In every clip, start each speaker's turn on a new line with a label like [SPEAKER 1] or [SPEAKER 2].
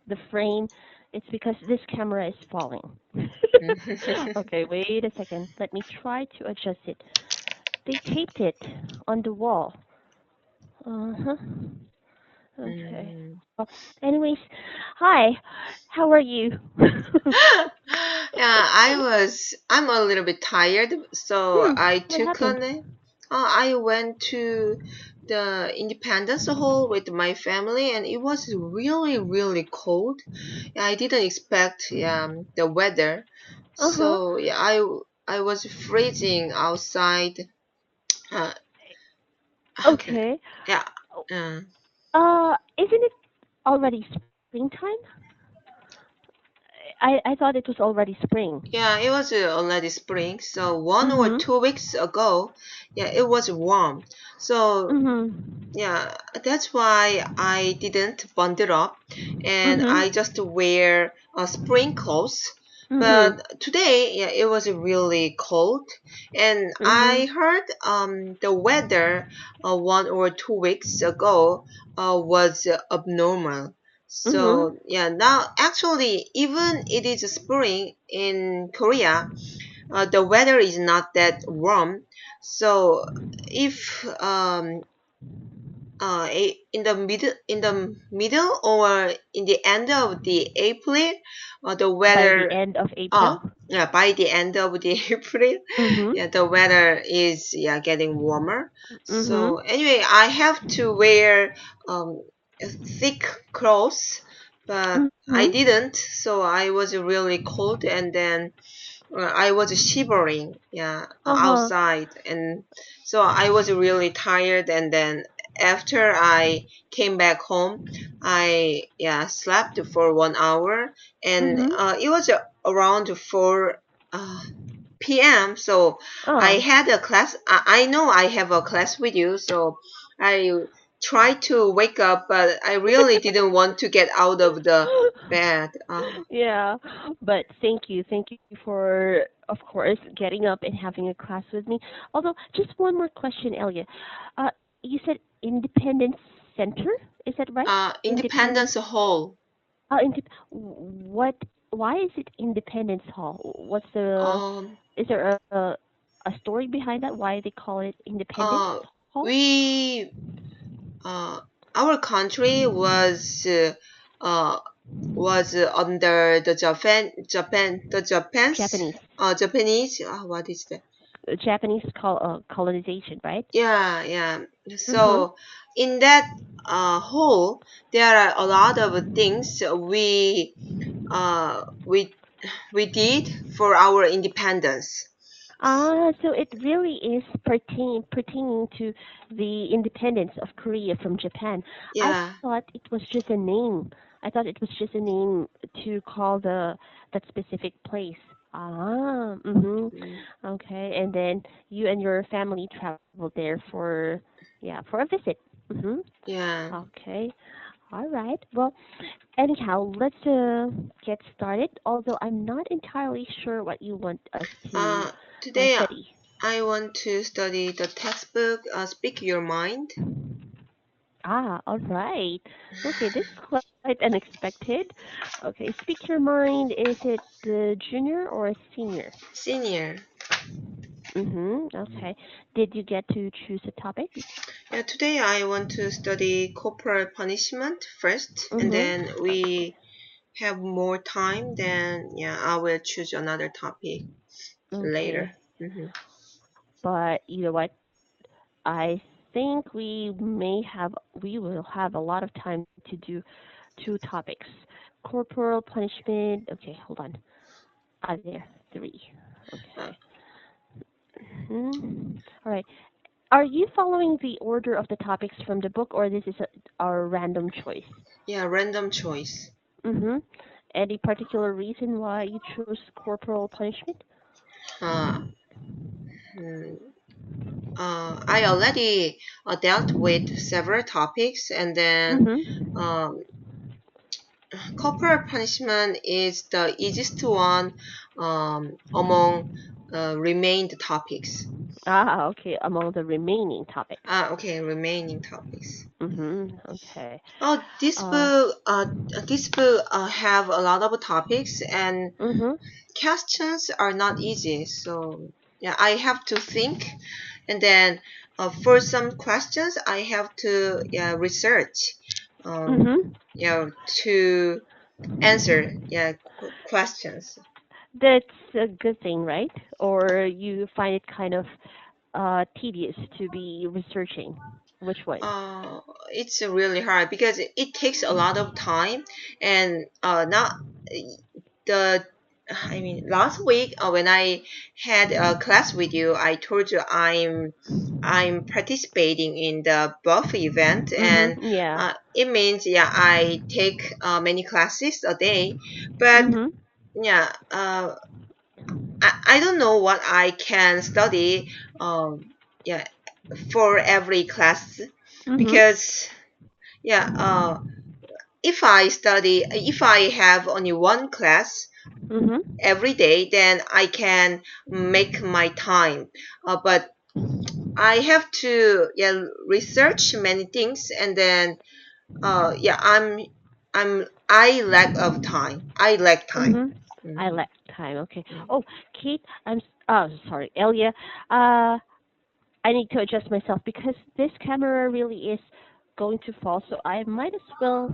[SPEAKER 1] the frame. It's because this camera is falling. Okay, wait a second. Let me try to adjust it. They taped it on the wall. Uh-huh. Okay.
[SPEAKER 2] Mm.
[SPEAKER 1] Well, anyways, hi. How are you?
[SPEAKER 2] Yeah, I'm a little bit tired, so I
[SPEAKER 1] What
[SPEAKER 2] took
[SPEAKER 1] happened?
[SPEAKER 2] on it. I went to the Independence Hall with my family, and it was really, really cold. I didn't expect the weather,
[SPEAKER 1] Uh-huh.
[SPEAKER 2] so yeah, I was freezing outside. Uh, okay,
[SPEAKER 1] Okay.
[SPEAKER 2] yeah. Uh,
[SPEAKER 1] Isn't it already springtime? I thought it was already spring.
[SPEAKER 2] Yeah, it was already spring. So 1 or 2 weeks ago, yeah, it was warm. So
[SPEAKER 1] Mhm.
[SPEAKER 2] yeah, that's why I didn't bundle up, and
[SPEAKER 1] Mhm.
[SPEAKER 2] I just wear spring clothes.
[SPEAKER 1] Mhm.
[SPEAKER 2] But today, yeah, it was really cold, and I
[SPEAKER 1] Mhm.
[SPEAKER 2] heard the weather 1 or 2 weeks ago was abnormal.
[SPEAKER 1] Mhm.
[SPEAKER 2] So yeah, now actually, even it is spring in Korea, the weather is not that warm. So if in the middle or in the end of the April, the
[SPEAKER 1] By the
[SPEAKER 2] weather
[SPEAKER 1] end of
[SPEAKER 2] uh
[SPEAKER 1] April.
[SPEAKER 2] yeah, by the end of the April,
[SPEAKER 1] Mhm.
[SPEAKER 2] yeah, the weather is getting warmer.
[SPEAKER 1] Mhm.
[SPEAKER 2] So anyway, I have to wear um thick clothes, but I
[SPEAKER 1] Mhm.
[SPEAKER 2] didn't. So I was really cold, and then I was shivering, yeah,
[SPEAKER 1] Uh-huh.
[SPEAKER 2] outside, and so I was really tired. And then after I came back home, I slept for 1 hour, and
[SPEAKER 1] Mhm.
[SPEAKER 2] it was around 4 p.m. So I
[SPEAKER 1] Oh.
[SPEAKER 2] had a class. I know I have a class with you, so I tried to wake up, but I really didn't want to get out of the bed.
[SPEAKER 1] Yeah, but thank you for, of course, getting up and having a class with me. Although, just one more question, Elia. Uh, you said Independence Center, is that right? Independence.
[SPEAKER 2] Independence Hall.
[SPEAKER 1] What? Why is it Independence Hall? What's the?
[SPEAKER 2] Um,
[SPEAKER 1] Is there a story behind that? Why they call it Independence
[SPEAKER 2] uh,
[SPEAKER 1] Hall?
[SPEAKER 2] we, uh, our country uh, was under
[SPEAKER 1] Japanese.
[SPEAKER 2] Japanese. What is that?
[SPEAKER 1] Japanese colonization, right?
[SPEAKER 2] Yeah, yeah.
[SPEAKER 1] Mhm.
[SPEAKER 2] So in that hole, there are a lot of things uh we we did for our independence.
[SPEAKER 1] So it really is pertaining to the independence of Korea from Japan. I
[SPEAKER 2] Yeah.
[SPEAKER 1] thought it was just a name. I thought it was just a name to call the that specific place. Mhm.
[SPEAKER 2] Mm.
[SPEAKER 1] Okay, and then you and your family traveled there for for a visit. Mhm.
[SPEAKER 2] Yeah.
[SPEAKER 1] Okay. All right. Well, anyhow, let's get started. Although I'm not entirely sure what you want us to
[SPEAKER 2] Uh, Today
[SPEAKER 1] study.
[SPEAKER 2] I want to study the textbook Speak Your Mind.
[SPEAKER 1] All right. Okay, this is quite unexpected. Okay, speak your mind. Is it the junior or a senior?
[SPEAKER 2] Senior.
[SPEAKER 1] Mm-hmm. Okay. Did you get to choose a topic?
[SPEAKER 2] Yeah, today I want to study corporal punishment first, and
[SPEAKER 1] Mm-hmm.
[SPEAKER 2] then we have more time, then I will choose another topic later.
[SPEAKER 1] Okay.
[SPEAKER 2] Hmm.
[SPEAKER 1] But you know what? I think we will have a lot of time to do two topics. Corporal punishment. Okay, hold on. There, three.
[SPEAKER 2] Uh,
[SPEAKER 1] Okay. Hmm. All right. Are you following the order of the topics from the book, or this is our random choice?
[SPEAKER 2] yeah, random choice.
[SPEAKER 1] Mm-hmm. Any particular reason why you chose corporal punishment?
[SPEAKER 2] Uh, hmm, I already dealt with several topics, and then
[SPEAKER 1] Mm-hmm.
[SPEAKER 2] um, corporal punishment is the easiest one among remained topics.
[SPEAKER 1] Ah, okay. Among the remaining topics.
[SPEAKER 2] Okay, remaining topics.
[SPEAKER 1] Okay.
[SPEAKER 2] Oh,
[SPEAKER 1] Uh.
[SPEAKER 2] this book have a lot of topics, and
[SPEAKER 1] Mhm.
[SPEAKER 2] questions are not easy. So yeah, I have to think, and then for some questions, I have to research,
[SPEAKER 1] Mhm.
[SPEAKER 2] to answer questions.
[SPEAKER 1] That's a good thing, right? Or you find it kind of tedious to be researching? Which one?
[SPEAKER 2] Uh, it's really hard because it takes a lot of time, and not the I mean, last week when I had a class with you, I told you I'm participating in the buff event, and
[SPEAKER 1] Yeah.
[SPEAKER 2] it means I take many classes a day, but
[SPEAKER 1] Mhm.
[SPEAKER 2] yeah I don't know what I can study yeah for every class,
[SPEAKER 1] Mhm.
[SPEAKER 2] because yeah if I have only one class
[SPEAKER 1] Mhm.
[SPEAKER 2] every day, then I can make my time. But I have to research many things, and then I lack of time. I lack time.
[SPEAKER 1] Mhm. I
[SPEAKER 2] Mhm.
[SPEAKER 1] lack time. Okay. Oh, Kate, oh, sorry, Elia. Uh, I need to adjust myself because this camera really is going to fall, so I might as well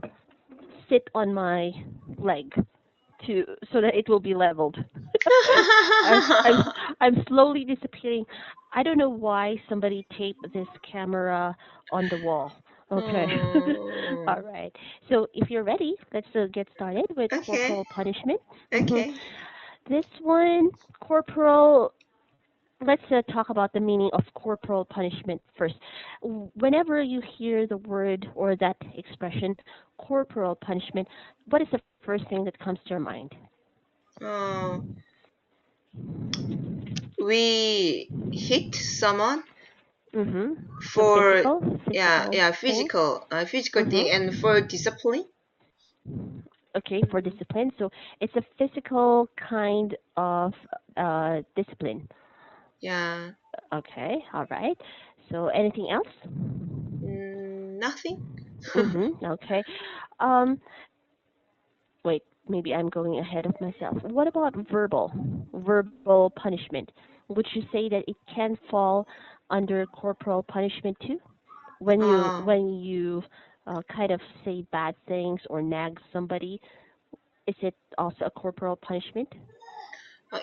[SPEAKER 1] sit on my leg to so that it will be leveled. I, I'm I'm slowly disappearing. I don't know why somebody taped this camera on the wall. Okay.
[SPEAKER 2] Oh,
[SPEAKER 1] All right. So if you're ready, let's get started with
[SPEAKER 2] okay,
[SPEAKER 1] corporal punishment. hmm
[SPEAKER 2] okay.
[SPEAKER 1] This one, corporal. Let's talk about the meaning of corporal punishment first. Whenever you hear the word or that expression, corporal punishment, what is the first thing that comes to your mind?
[SPEAKER 2] Uh, we hit someone
[SPEAKER 1] Mm-hmm. So
[SPEAKER 2] for
[SPEAKER 1] physical thing.
[SPEAKER 2] physical thing,
[SPEAKER 1] Mm-hmm.
[SPEAKER 2] and for discipline.
[SPEAKER 1] Okay, for
[SPEAKER 2] Mm,
[SPEAKER 1] discipline. So it's a physical kind of discipline.
[SPEAKER 2] yeah,
[SPEAKER 1] Okay, all right. So anything else?
[SPEAKER 2] nothing.
[SPEAKER 1] Mm-hmm. Okay. Um, wait, maybe I'm going ahead of myself. What about verbal punishment? Would you say that it can fall under corporal punishment too?
[SPEAKER 2] Uh,
[SPEAKER 1] When you kind of say bad things or nag somebody, is it also a corporal punishment?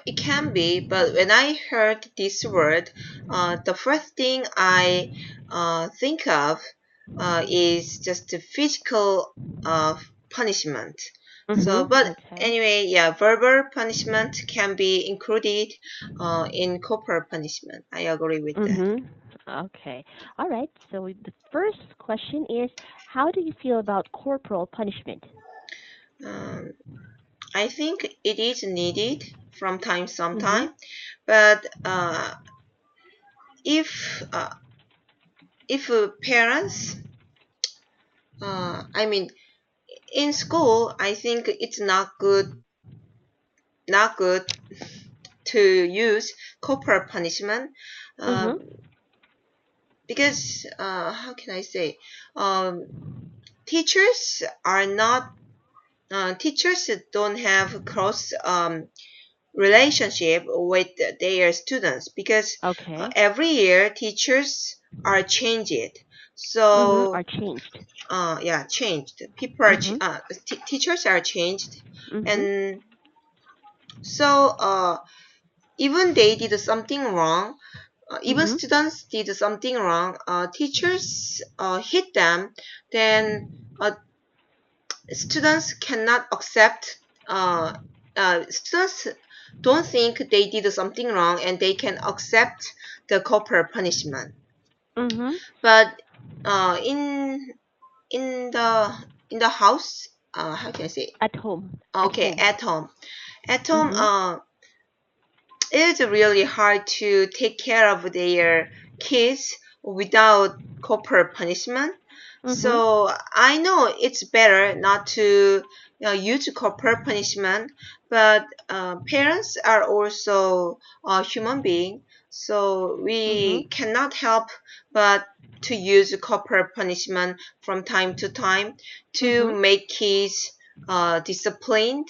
[SPEAKER 2] it can be, but when I heard this word, the first thing I think of is just the physical punishment. So,
[SPEAKER 1] Mm-hmm.
[SPEAKER 2] but
[SPEAKER 1] Okay.
[SPEAKER 2] anyway, verbal punishment can be included in corporal punishment. I agree with that.
[SPEAKER 1] Mm-hmm. Okay. All right. So the first question is, how do you feel about corporal punishment?
[SPEAKER 2] Um, I think it is needed from time
[SPEAKER 1] Mm-hmm.
[SPEAKER 2] sometime, but if parents, I mean, in school, I think it's not good to use corporal punishment, uh,
[SPEAKER 1] Mm-hmm.
[SPEAKER 2] because how can I say, um, teachers are not teachers don't have close relationship with their students, because
[SPEAKER 1] Okay.
[SPEAKER 2] every year teachers are changed.
[SPEAKER 1] Mm-hmm.
[SPEAKER 2] So
[SPEAKER 1] Are changed.
[SPEAKER 2] changed. People are
[SPEAKER 1] Mm-hmm.
[SPEAKER 2] teachers are changed,
[SPEAKER 1] Mm-hmm.
[SPEAKER 2] and so even they did something wrong. Even
[SPEAKER 1] Mm-hmm.
[SPEAKER 2] students did something wrong. Teachers hit them, then students cannot accept. Students don't think they did something wrong, and they can accept the corporal punishment.
[SPEAKER 1] Mm-hmm.
[SPEAKER 2] But in the house, how can I say?
[SPEAKER 1] At home. At
[SPEAKER 2] Okay,
[SPEAKER 1] home.
[SPEAKER 2] at home,
[SPEAKER 1] Mm-hmm.
[SPEAKER 2] it's really hard to take care of their kids without corporal punishment.
[SPEAKER 1] Mm-hmm.
[SPEAKER 2] So I know it's better not to use corporal punishment, but parents are also a human being. So
[SPEAKER 1] Mhm.
[SPEAKER 2] we cannot help but to use corporal punishment from time to time to
[SPEAKER 1] Mhm.
[SPEAKER 2] make kids disciplined,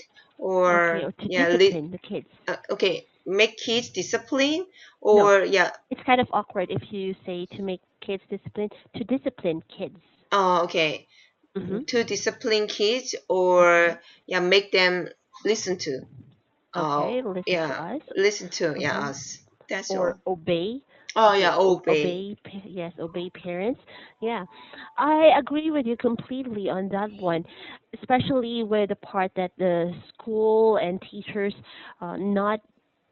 [SPEAKER 1] Okay,
[SPEAKER 2] or
[SPEAKER 1] or to
[SPEAKER 2] yeah,
[SPEAKER 1] discipline the kids.
[SPEAKER 2] okay, make kids disciplined,
[SPEAKER 1] No,
[SPEAKER 2] or yeah,
[SPEAKER 1] it's kind of awkward if you say to make kids discipline, to discipline kids.
[SPEAKER 2] okay,
[SPEAKER 1] Mhm.
[SPEAKER 2] to discipline kids,
[SPEAKER 1] Okay.
[SPEAKER 2] or yeah, make them listen to uh
[SPEAKER 1] Okay, listen to
[SPEAKER 2] yeah,
[SPEAKER 1] us.
[SPEAKER 2] listen to yeah
[SPEAKER 1] Mhm.
[SPEAKER 2] us. That's
[SPEAKER 1] Or
[SPEAKER 2] all.
[SPEAKER 1] obey.
[SPEAKER 2] Oh
[SPEAKER 1] Okay,
[SPEAKER 2] yeah, obey.
[SPEAKER 1] obey. Yes, obey parents. Yeah, I agree with you completely on that one, especially with the part that the school and teachers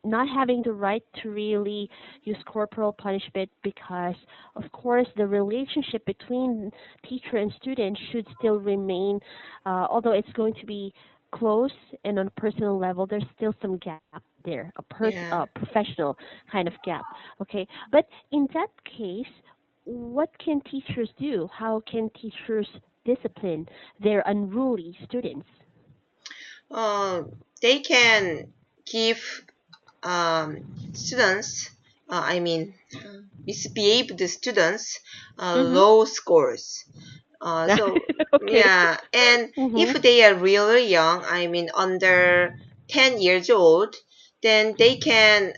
[SPEAKER 1] not having the right to really use corporal punishment, because of course the relationship between teacher and student should still remain, although it's going to be close and on a personal level, there's still some gap there,
[SPEAKER 2] Yeah.
[SPEAKER 1] professional kind of gap. Okay, but in that case, what can teachers do? How can teachers discipline their unruly students?
[SPEAKER 2] Uh, they can give students, I mean, misbehaved students,
[SPEAKER 1] Mhm.
[SPEAKER 2] low scores. So
[SPEAKER 1] Okay.
[SPEAKER 2] yeah, and if
[SPEAKER 1] Mhm.
[SPEAKER 2] they are really young, I mean under 10 years old, then they can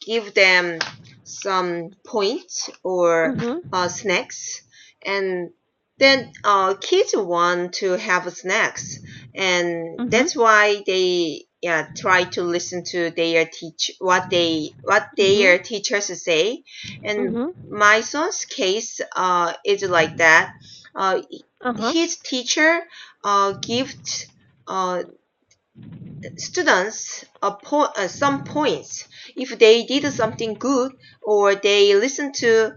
[SPEAKER 2] give them some points or
[SPEAKER 1] Mhm.
[SPEAKER 2] snacks, and then kids want to have snacks, and
[SPEAKER 1] Mhm.
[SPEAKER 2] that's why they yeah try to listen to their what
[SPEAKER 1] Mhm.
[SPEAKER 2] their teachers say. And
[SPEAKER 1] Mhm.
[SPEAKER 2] my son's case is like that. uh,
[SPEAKER 1] Uh huh.
[SPEAKER 2] his teacher gives uh, students some points if they did something good, or they listen to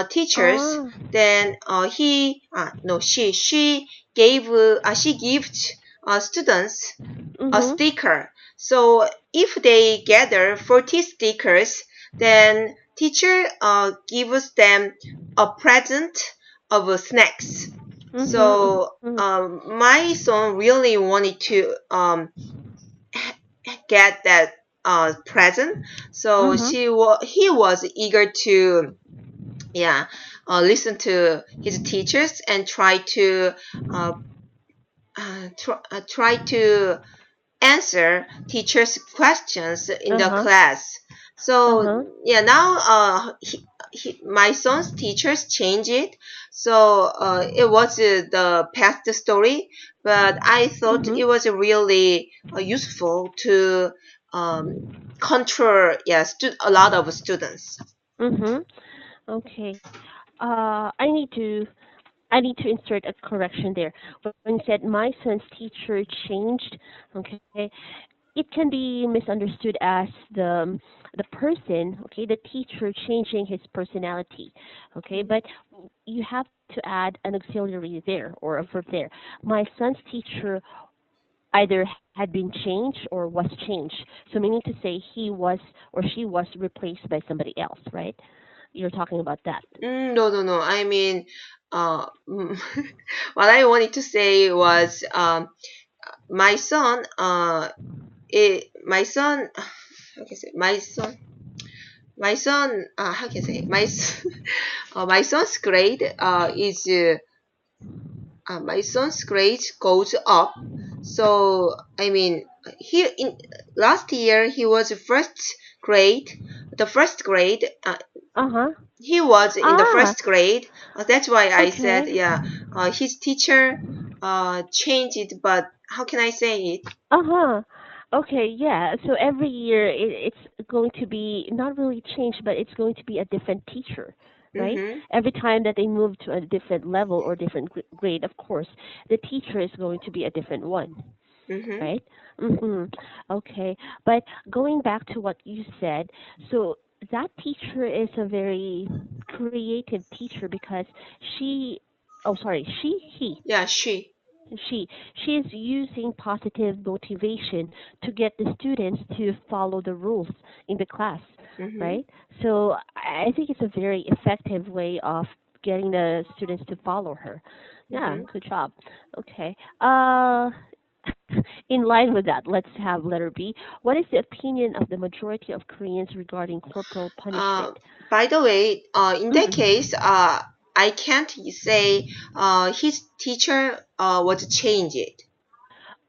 [SPEAKER 2] teachers.
[SPEAKER 1] Ah.
[SPEAKER 2] Then he no she gives students a
[SPEAKER 1] Mhm.
[SPEAKER 2] sticker. So if they gather 40 stickers, then teacher gives them a present of snacks.
[SPEAKER 1] Mhm.
[SPEAKER 2] So
[SPEAKER 1] Mhm.
[SPEAKER 2] my son really wanted to get that present. So
[SPEAKER 1] Mhm.
[SPEAKER 2] he was eager to yeah listen to his teachers and uh, try to answer teachers' questions in
[SPEAKER 1] Uh
[SPEAKER 2] the
[SPEAKER 1] huh.
[SPEAKER 2] class.
[SPEAKER 1] Uh
[SPEAKER 2] So
[SPEAKER 1] huh.
[SPEAKER 2] yeah, now my son's teachers changed it. So it was the past story, but I thought
[SPEAKER 1] Mhm.
[SPEAKER 2] it was really useful to um, control yeah a lot of students.
[SPEAKER 1] Mhm. Okay. I need to insert a correction there. When you said my son's teacher changed, okay, it can be misunderstood as the person, okay, the teacher changing his personality, okay, but you have to add an auxiliary there or a verb there. My son's teacher either had been changed or was changed, so meaning to say he was or she was replaced by somebody else, right? You're talking about that.
[SPEAKER 2] No, no, no. I mean, what I wanted to say was my son. My son. How can I say? My son. How can I say? My son's grade is my son's grade goes up. So I mean, here in last year he was first grade. The first grade.
[SPEAKER 1] Uh-huh.
[SPEAKER 2] He was in the
[SPEAKER 1] Ah,
[SPEAKER 2] first grade. That's why I said,
[SPEAKER 1] okay.
[SPEAKER 2] yeah, his teacher changed it, but how can I say it?
[SPEAKER 1] Uh-huh. Okay, yeah. So every year it's going to be not really changed, but it's going to be a different teacher, right?
[SPEAKER 2] Mm-hmm.
[SPEAKER 1] Every time that they move to a different level or different grade, of course, the teacher is going to be a different one,
[SPEAKER 2] Mm-hmm.
[SPEAKER 1] right? Mhm. Okay. But going back to what you said, so that teacher is a very creative teacher because she oh sorry,
[SPEAKER 2] Yeah, she.
[SPEAKER 1] she she is using positive motivation to get the students to follow the rules in the class,
[SPEAKER 2] Mm-hmm.
[SPEAKER 1] right? So I think it's a very effective way of getting the students to follow her. Yeah,
[SPEAKER 2] Mm-hmm.
[SPEAKER 1] good job. Okay. In line with that, let's have letter B. What is the opinion of the majority of Koreans regarding corporal
[SPEAKER 2] Uh,
[SPEAKER 1] punishment?
[SPEAKER 2] by the way, in that
[SPEAKER 1] Mm.
[SPEAKER 2] case, I can't say his teacher was changed.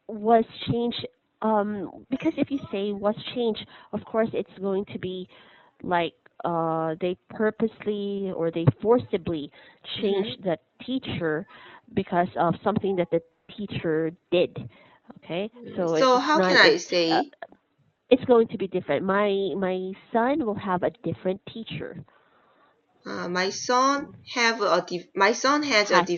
[SPEAKER 1] Was changed, because if you say was changed, of course it's going to be like they purposely or they forcibly
[SPEAKER 2] Hmm.
[SPEAKER 1] changed the teacher because of something that the teacher did. Okay, so it's
[SPEAKER 2] So
[SPEAKER 1] just
[SPEAKER 2] how can
[SPEAKER 1] not
[SPEAKER 2] I
[SPEAKER 1] uh,
[SPEAKER 2] say?
[SPEAKER 1] it's going to be different. My son will have a different teacher.
[SPEAKER 2] My son my son
[SPEAKER 1] Has.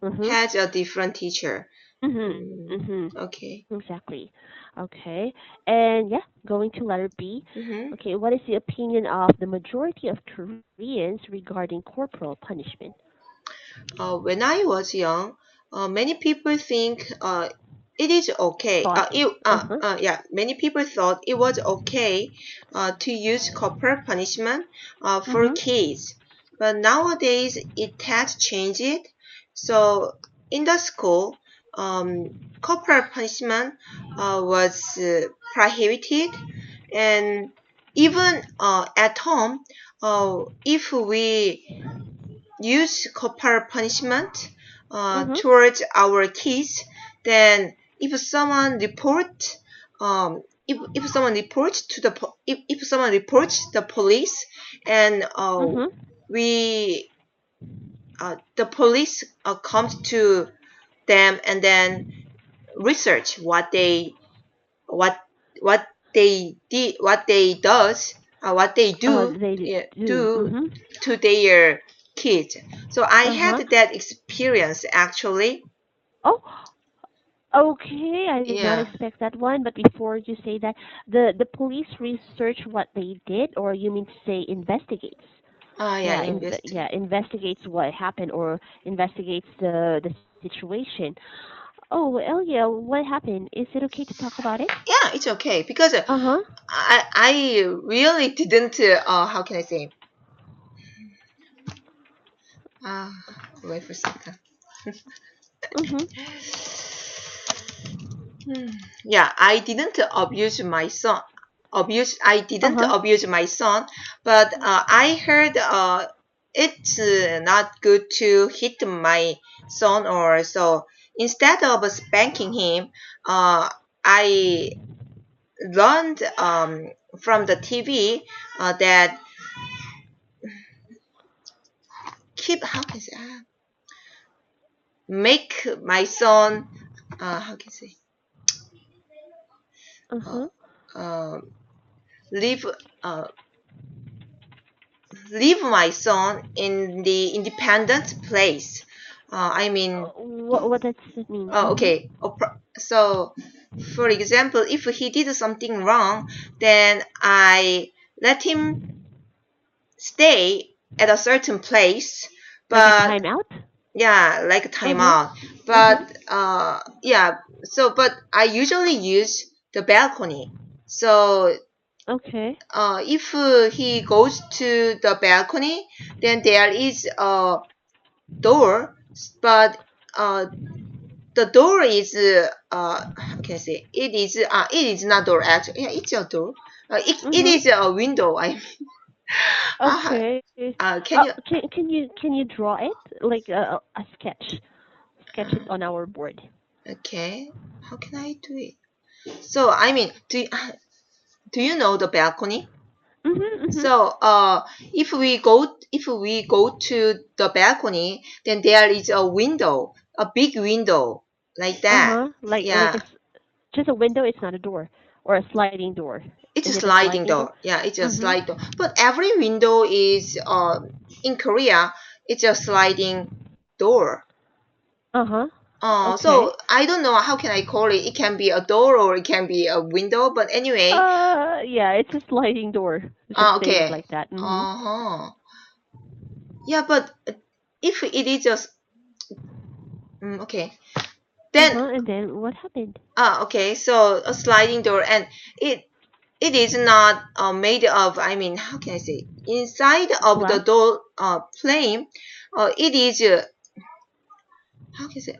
[SPEAKER 1] Mhm.
[SPEAKER 2] has a different teacher.
[SPEAKER 1] Mhm.
[SPEAKER 2] Mm,
[SPEAKER 1] Mhm.
[SPEAKER 2] okay.
[SPEAKER 1] Exactly. Okay. And yeah, going to letter B.
[SPEAKER 2] Hmm.
[SPEAKER 1] Okay, what is the opinion of the majority of Koreans regarding corporal punishment?
[SPEAKER 2] When I was young, many people think it is okay.
[SPEAKER 1] Thought. Uh-huh.
[SPEAKER 2] Yeah, many people thought it was okay to use corporal punishment for
[SPEAKER 1] Mhm.
[SPEAKER 2] kids. But nowadays it has changed. So in the school, corporal punishment was prohibited, and even at home, if we use corporal punishment
[SPEAKER 1] Mhm.
[SPEAKER 2] towards our kids, then if someone report if someone reports to the if someone reports the police, and
[SPEAKER 1] Mhm.
[SPEAKER 2] we the police comes to them and then research what what they did, what they do,
[SPEAKER 1] They
[SPEAKER 2] yeah,
[SPEAKER 1] do.
[SPEAKER 2] do
[SPEAKER 1] Mhm.
[SPEAKER 2] to their kids. So I had
[SPEAKER 1] Uh-huh.
[SPEAKER 2] that experience actually.
[SPEAKER 1] Oh, okay. I did not
[SPEAKER 2] Yeah.
[SPEAKER 1] expect that one, but before you say that, the police research what they did, or you mean to say investigates?
[SPEAKER 2] Yeah,
[SPEAKER 1] Yeah,
[SPEAKER 2] investing.
[SPEAKER 1] yeah, investigates what happened or investigates the situation. Oh, well, yeah, what happened? Is it okay to talk about it?
[SPEAKER 2] Yeah, it's okay because
[SPEAKER 1] Uh-huh.
[SPEAKER 2] I really didn't how can I say, uh wait for a second.
[SPEAKER 1] Mhm.
[SPEAKER 2] Hmm. Yeah, I didn't
[SPEAKER 1] Uh-huh.
[SPEAKER 2] abuse my son, but I heard it's not good to hit my son or so. Instead of spanking him, I learned from the TV that keep how can I say, make my son how can I say, uh,
[SPEAKER 1] Uh-huh.
[SPEAKER 2] uh, leave uh, leave my son in the independent place. I mean,
[SPEAKER 1] What does it mean?
[SPEAKER 2] oh,
[SPEAKER 1] Mhm.
[SPEAKER 2] okay. So, for example, if he did something wrong, then I let him stay at a certain place.
[SPEAKER 1] Like a
[SPEAKER 2] But
[SPEAKER 1] timeout?
[SPEAKER 2] yeah, like a
[SPEAKER 1] Uh-huh.
[SPEAKER 2] timeout.
[SPEAKER 1] Mhm.
[SPEAKER 2] But yeah. So, but I usually use the balcony. So
[SPEAKER 1] Okay.
[SPEAKER 2] if he goes to the balcony, then there is a door, but uh, the door is how can I say, it is not door actually. Yeah, it's a door. It
[SPEAKER 1] Mhm.
[SPEAKER 2] is a window. I mean, uh,
[SPEAKER 1] Okay.
[SPEAKER 2] can you
[SPEAKER 1] Can you draw it like a sketch? Sketch it on our board.
[SPEAKER 2] okay, how can I do it? So I mean, do you know the balcony?
[SPEAKER 1] Mhm. Mhm.
[SPEAKER 2] So if we go to the balcony, then there is a window, a big window like that.
[SPEAKER 1] Uh-huh. Like
[SPEAKER 2] Yeah,
[SPEAKER 1] just a window, it's not a door or a sliding door.
[SPEAKER 2] it's a
[SPEAKER 1] Is it a
[SPEAKER 2] sliding
[SPEAKER 1] sliding door?
[SPEAKER 2] door. Yeah, it's a
[SPEAKER 1] Mhm.
[SPEAKER 2] sliding door. But every window is in Korea, it's a sliding door.
[SPEAKER 1] Uh-huh.
[SPEAKER 2] So
[SPEAKER 1] Okay.
[SPEAKER 2] I don't know how can I call it. It can be a door or it can be a window. But anyway,
[SPEAKER 1] Yeah, it's a sliding door. Just say it
[SPEAKER 2] okay.
[SPEAKER 1] like that. Mhm.
[SPEAKER 2] Uh-huh. Yeah, but if it is just okay, then
[SPEAKER 1] Uh-huh. And then what happened?
[SPEAKER 2] okay, so a sliding door, and it it is not made of. I mean, how can I say? Inside of the
[SPEAKER 1] Glass?
[SPEAKER 2] door frame, it is how can I say?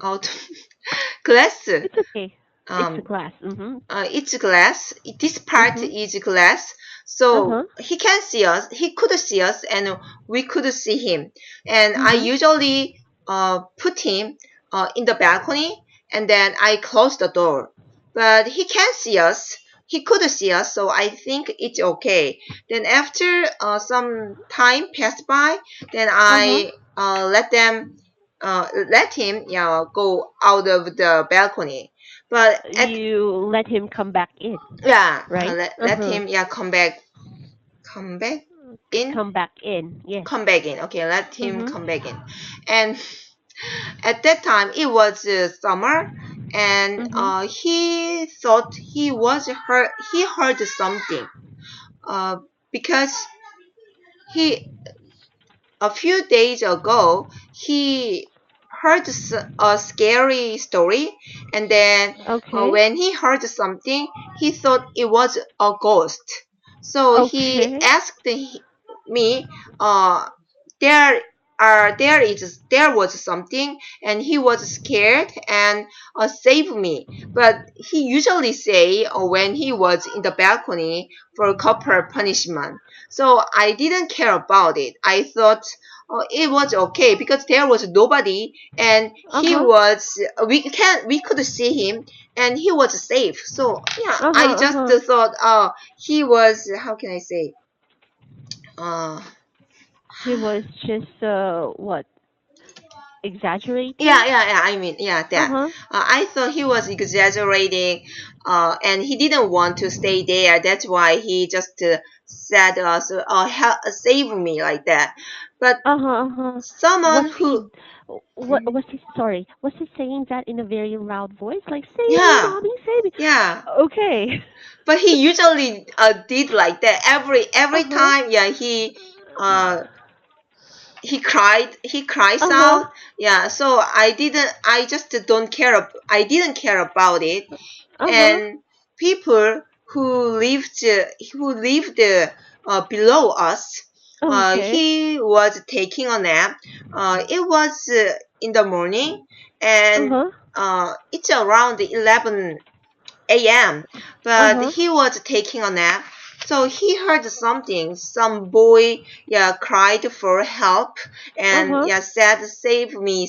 [SPEAKER 2] Glass.
[SPEAKER 1] It's okay. It's a
[SPEAKER 2] um,
[SPEAKER 1] glass. Mm-hmm.
[SPEAKER 2] it's glass. This part
[SPEAKER 1] Mm-hmm.
[SPEAKER 2] is glass, so
[SPEAKER 1] Uh-huh.
[SPEAKER 2] he can see us. He could see us, and we could see him. And I
[SPEAKER 1] Mm-hmm.
[SPEAKER 2] usually put him in the balcony, and then I close the door. But he can see us. He could see us, so I think it's okay. Then after some time passed by, then
[SPEAKER 1] Uh-huh.
[SPEAKER 2] I let him, go out of the balcony. But at
[SPEAKER 1] You let him come back in,
[SPEAKER 2] yeah,
[SPEAKER 1] right?
[SPEAKER 2] let
[SPEAKER 1] Uh-huh.
[SPEAKER 2] him, come back in,
[SPEAKER 1] Come back in. Yes.
[SPEAKER 2] come back in. Okay, let him
[SPEAKER 1] Mm-hmm.
[SPEAKER 2] come back in. And at that time, it was summer, and
[SPEAKER 1] Mm-hmm.
[SPEAKER 2] he thought he heard something, uh, because he a few days ago he heard a scary story, and then
[SPEAKER 1] Okay.
[SPEAKER 2] when he heard something, he thought it was a ghost. So he
[SPEAKER 1] Okay.
[SPEAKER 2] asked me, uh, there there was something, and he was scared and saved me. But he usually say when he was in the balcony for corporal punishment. So I didn't care about it. I thought it was okay because there was nobody, and
[SPEAKER 1] Uh-huh.
[SPEAKER 2] we could see him, and he was safe. So yeah, I
[SPEAKER 1] Uh-huh.
[SPEAKER 2] just
[SPEAKER 1] Uh-huh.
[SPEAKER 2] thought he was, how can I say, uh
[SPEAKER 1] He was just what? Exaggerating?
[SPEAKER 2] yeah, I mean, yeah, that.
[SPEAKER 1] Uh-huh.
[SPEAKER 2] I thought he was exaggerating, and he didn't want to stay there. That's why he just said us, save me, like that. But
[SPEAKER 1] Uh-huh. Uh-huh. Was
[SPEAKER 2] someone
[SPEAKER 1] he
[SPEAKER 2] who,
[SPEAKER 1] what
[SPEAKER 2] Mhm.
[SPEAKER 1] was he sorry? Was he saying that in a very loud voice? Like, save me,
[SPEAKER 2] Yeah,
[SPEAKER 1] mommy, save me.
[SPEAKER 2] yeah.
[SPEAKER 1] Okay.
[SPEAKER 2] But he usually did like that every
[SPEAKER 1] Uh-huh.
[SPEAKER 2] time. Yeah, uh he cries
[SPEAKER 1] Uh-huh.
[SPEAKER 2] out. Yeah, so I just don't care. I didn't care about it.
[SPEAKER 1] Uh-huh.
[SPEAKER 2] And people who lived below us,
[SPEAKER 1] Okay.
[SPEAKER 2] he was taking a nap. It was in the morning, and
[SPEAKER 1] Uh-huh.
[SPEAKER 2] it's around 11 a.m., but
[SPEAKER 1] Uh-huh.
[SPEAKER 2] he was taking a nap. So he heard something. Some boy, yeah, cried for help, and
[SPEAKER 1] Uh-huh.
[SPEAKER 2] yeah, said, save me,"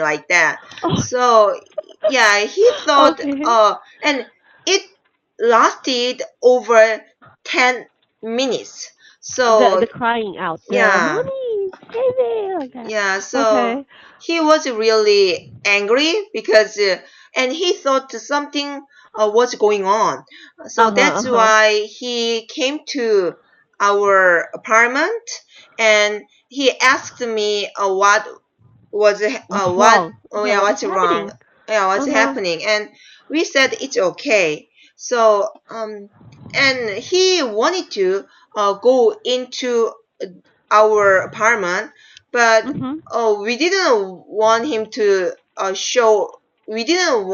[SPEAKER 2] like that.
[SPEAKER 1] Oh,
[SPEAKER 2] So yeah, he thought,
[SPEAKER 1] okay.
[SPEAKER 2] and it lasted over 10 minutes.
[SPEAKER 1] The
[SPEAKER 2] So
[SPEAKER 1] crying out, the
[SPEAKER 2] yeah,
[SPEAKER 1] mommy, save me, like that.
[SPEAKER 2] yeah, so
[SPEAKER 1] Okay.
[SPEAKER 2] he was really angry because, and he thought something was going on. So
[SPEAKER 1] Uh-huh.
[SPEAKER 2] that's
[SPEAKER 1] Uh-huh.
[SPEAKER 2] why he came to our apartment, and he asked me
[SPEAKER 1] What's
[SPEAKER 2] what,
[SPEAKER 1] wrong?
[SPEAKER 2] oh
[SPEAKER 1] Yeah,
[SPEAKER 2] yeah,
[SPEAKER 1] what is
[SPEAKER 2] what's wrong?
[SPEAKER 1] happening?
[SPEAKER 2] Yeah, what's
[SPEAKER 1] Uh-huh.
[SPEAKER 2] happening? And we said it's okay. So and he wanted to go into our apartment, but
[SPEAKER 1] Mm-hmm.
[SPEAKER 2] we didn't want him to show. We didn't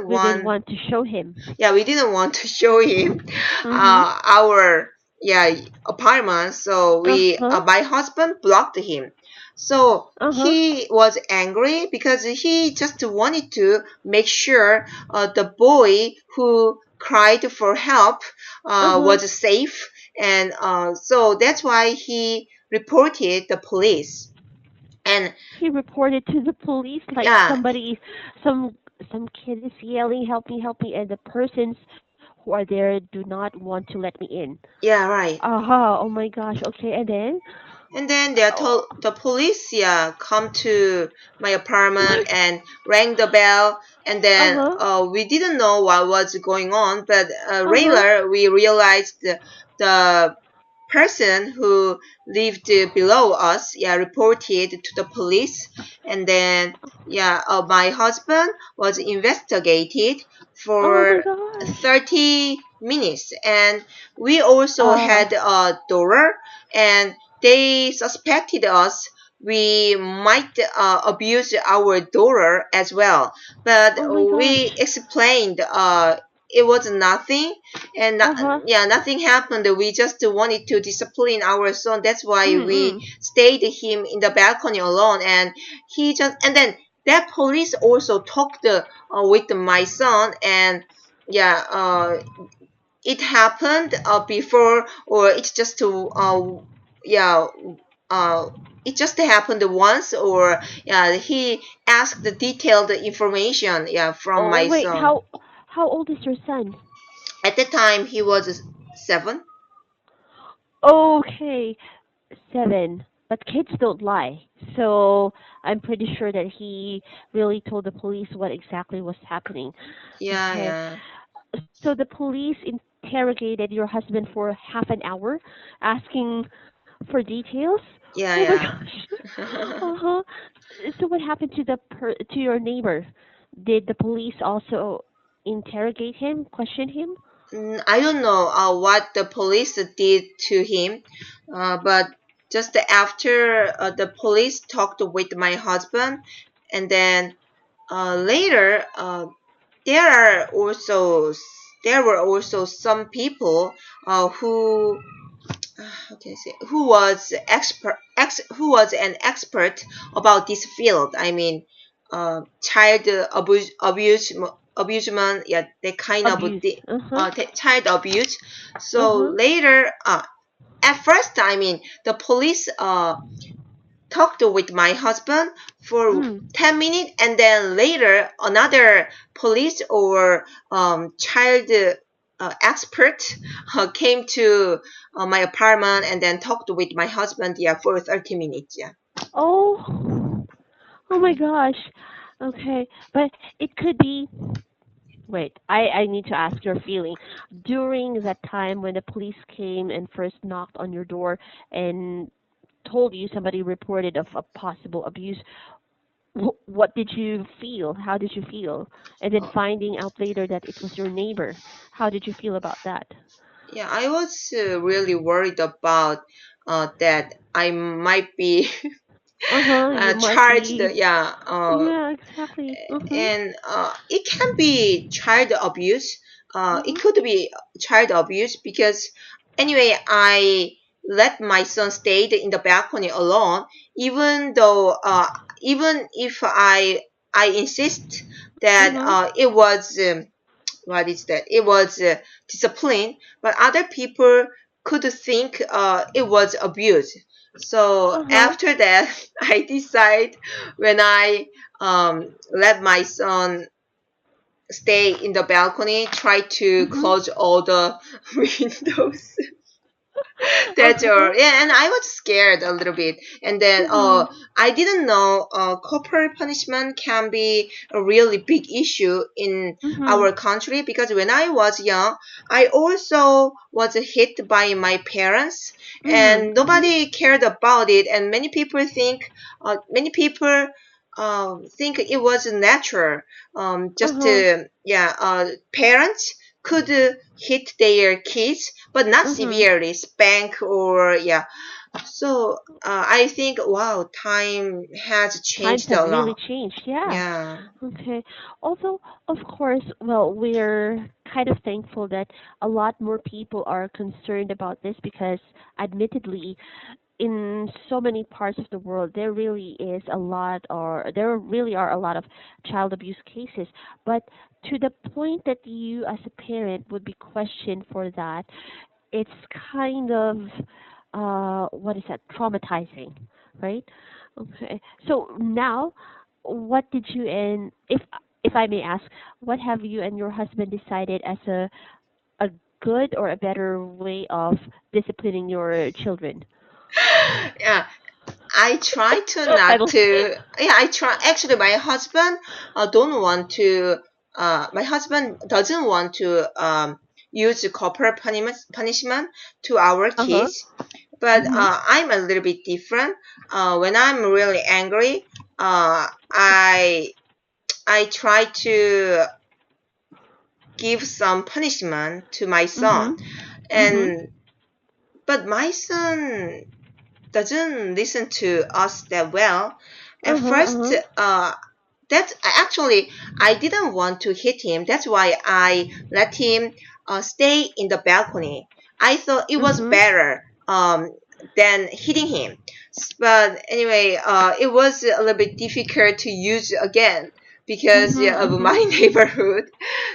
[SPEAKER 1] We didn't
[SPEAKER 2] want
[SPEAKER 1] want to show him.
[SPEAKER 2] Yeah, we didn't want to show him
[SPEAKER 1] Mm-hmm.
[SPEAKER 2] our, yeah, apartment. So
[SPEAKER 1] Uh-huh.
[SPEAKER 2] my husband blocked him. So
[SPEAKER 1] Uh-huh.
[SPEAKER 2] he was angry because he just wanted to make sure the boy who cried for help
[SPEAKER 1] Uh-huh.
[SPEAKER 2] was safe, and so that's why he reported the police. And
[SPEAKER 1] He reported to the police like
[SPEAKER 2] yeah,
[SPEAKER 1] somebody, some some kid is yelling, help me, and the persons who are there do not want to let me in.
[SPEAKER 2] yeah, right.
[SPEAKER 1] Uh-huh. Oh my gosh. Okay, and then
[SPEAKER 2] And then they
[SPEAKER 1] oh,
[SPEAKER 2] told the police, yeah, come to my apartment
[SPEAKER 1] what?
[SPEAKER 2] and rang the bell. And then
[SPEAKER 1] Uh-huh.
[SPEAKER 2] we didn't know what was going on, but
[SPEAKER 1] Uh-huh.
[SPEAKER 2] later we realized the person who lived below us, yeah, reported to the police. And then yeah, my husband was investigated
[SPEAKER 1] Oh my
[SPEAKER 2] for
[SPEAKER 1] gosh.
[SPEAKER 2] 30 minutes, and we also
[SPEAKER 1] Uh,
[SPEAKER 2] had a door, and they suspected us we might abuse our daughter as well. But
[SPEAKER 1] oh my
[SPEAKER 2] we
[SPEAKER 1] gosh.
[SPEAKER 2] explained it was nothing, and
[SPEAKER 1] Uh-huh.
[SPEAKER 2] yeah, nothing happened. We just wanted to discipline our son. That's why we
[SPEAKER 1] Mm-mm.
[SPEAKER 2] stayed him in the balcony alone, and he just and then that police also talked with my son, and yeah, it happened before, or it's just to yeah uh, it just happened once, or yeah, he asked the detailed information, yeah, from
[SPEAKER 1] Oh
[SPEAKER 2] my
[SPEAKER 1] wait,
[SPEAKER 2] son.
[SPEAKER 1] how old is your son?
[SPEAKER 2] At the time he was 7.
[SPEAKER 1] Okay, 7. But kids don't lie. So I'm pretty sure that he really told the police what exactly was happening.
[SPEAKER 2] Yeah,
[SPEAKER 1] Okay.
[SPEAKER 2] yeah,
[SPEAKER 1] So the police interrogated your husband for half an hour, asking for details. Oh my
[SPEAKER 2] yeah,
[SPEAKER 1] gosh.
[SPEAKER 2] yeah.
[SPEAKER 1] Uh-huh. So what happened to to your neighbor? Did the police also interrogate him, question him?
[SPEAKER 2] I don't know what the police did to him, but just after the police talked with my husband, and then later there are also there were also some people who how can I say, who was an expert about this field. I mean, child abusement, yeah, that kind of
[SPEAKER 1] Abuse. Uh-huh.
[SPEAKER 2] child abuse. So
[SPEAKER 1] Uh-huh.
[SPEAKER 2] later, at first, I mean, the police talked with my husband for
[SPEAKER 1] Mm.
[SPEAKER 2] 10 minutes, and then later another police or child expert came to my apartment and then talked with my husband, yeah, for 30 minutes, yeah.
[SPEAKER 1] Oh. Oh my gosh. Okay. But it could be. Wait, I need to ask your feeling. During that time when the police came and first knocked on your door and told you somebody reported of a possible abuse, what did you feel? How did you feel? And then finding out later that it was your neighbor, how did you feel about that?
[SPEAKER 2] Yeah, I was really worried about that I might be
[SPEAKER 1] Uh-huh, you might
[SPEAKER 2] charged,
[SPEAKER 1] be.
[SPEAKER 2] yeah,
[SPEAKER 1] Yeah, exactly. Uh-huh.
[SPEAKER 2] and it can be child abuse. It
[SPEAKER 1] Uh-huh.
[SPEAKER 2] could be child abuse because anyway, I let my son stay in the balcony alone, even though even if I insist that
[SPEAKER 1] Uh-huh.
[SPEAKER 2] it was what is that? It was discipline, but other people could think it was abuse. So
[SPEAKER 1] Uh-huh.
[SPEAKER 2] after that, I decide when I let my son stay in the balcony, try to
[SPEAKER 1] Mhm.
[SPEAKER 2] close all the windows. That's
[SPEAKER 1] Uh-huh.
[SPEAKER 2] all. Yeah, and I was scared a little bit. And then
[SPEAKER 1] Mhm.
[SPEAKER 2] I didn't know corporal punishment can be a really big issue in
[SPEAKER 1] Mhm.
[SPEAKER 2] our country, because when I was young, I also was hit by my parents,
[SPEAKER 1] Mhm.
[SPEAKER 2] and
[SPEAKER 1] Mhm.
[SPEAKER 2] nobody cared about it. And many people think it was natural. Just
[SPEAKER 1] Uh-huh.
[SPEAKER 2] yeah, parents could hit their kids, but not
[SPEAKER 1] Mhm.
[SPEAKER 2] severely spank or yeah. So I think wow, time has
[SPEAKER 1] Times
[SPEAKER 2] changed
[SPEAKER 1] have
[SPEAKER 2] a
[SPEAKER 1] really
[SPEAKER 2] lot.
[SPEAKER 1] changed, yeah.
[SPEAKER 2] Yeah.
[SPEAKER 1] Okay. Although, of course, well, we're kind of thankful that a lot more people are concerned about this because, admittedly, in so many parts of the world, there really is a lot, or there really are a lot of child abuse cases. But to the point that you, as a parent, would be questioned for that, it's kind of what is that, traumatizing, right? Okay, so now what did you and if I may ask, what have you and your husband decided as a good or a better way of disciplining your children?
[SPEAKER 2] Yeah, I try to
[SPEAKER 1] I
[SPEAKER 2] not
[SPEAKER 1] don't.
[SPEAKER 2] to. Yeah, I try. Actually, my husband don't want to. My husband doesn't want to use corporal punishment to our
[SPEAKER 1] Uh huh.
[SPEAKER 2] kids. But
[SPEAKER 1] Mhm.
[SPEAKER 2] I'm a little bit different. When I'm really angry, I try to give some punishment to my
[SPEAKER 1] Mhm.
[SPEAKER 2] son,
[SPEAKER 1] Mhm.
[SPEAKER 2] and but my son doesn't listen to us that well. At
[SPEAKER 1] Uh huh. Uh
[SPEAKER 2] first,
[SPEAKER 1] huh.
[SPEAKER 2] that's actually I didn't want to hit him. That's why I let him stay in the balcony. I thought it was
[SPEAKER 1] Mhm.
[SPEAKER 2] better. than hitting him. But anyway, it was a little bit difficult to use again because
[SPEAKER 1] Mhm.
[SPEAKER 2] yeah, of
[SPEAKER 1] Mhm.
[SPEAKER 2] my neighborhood.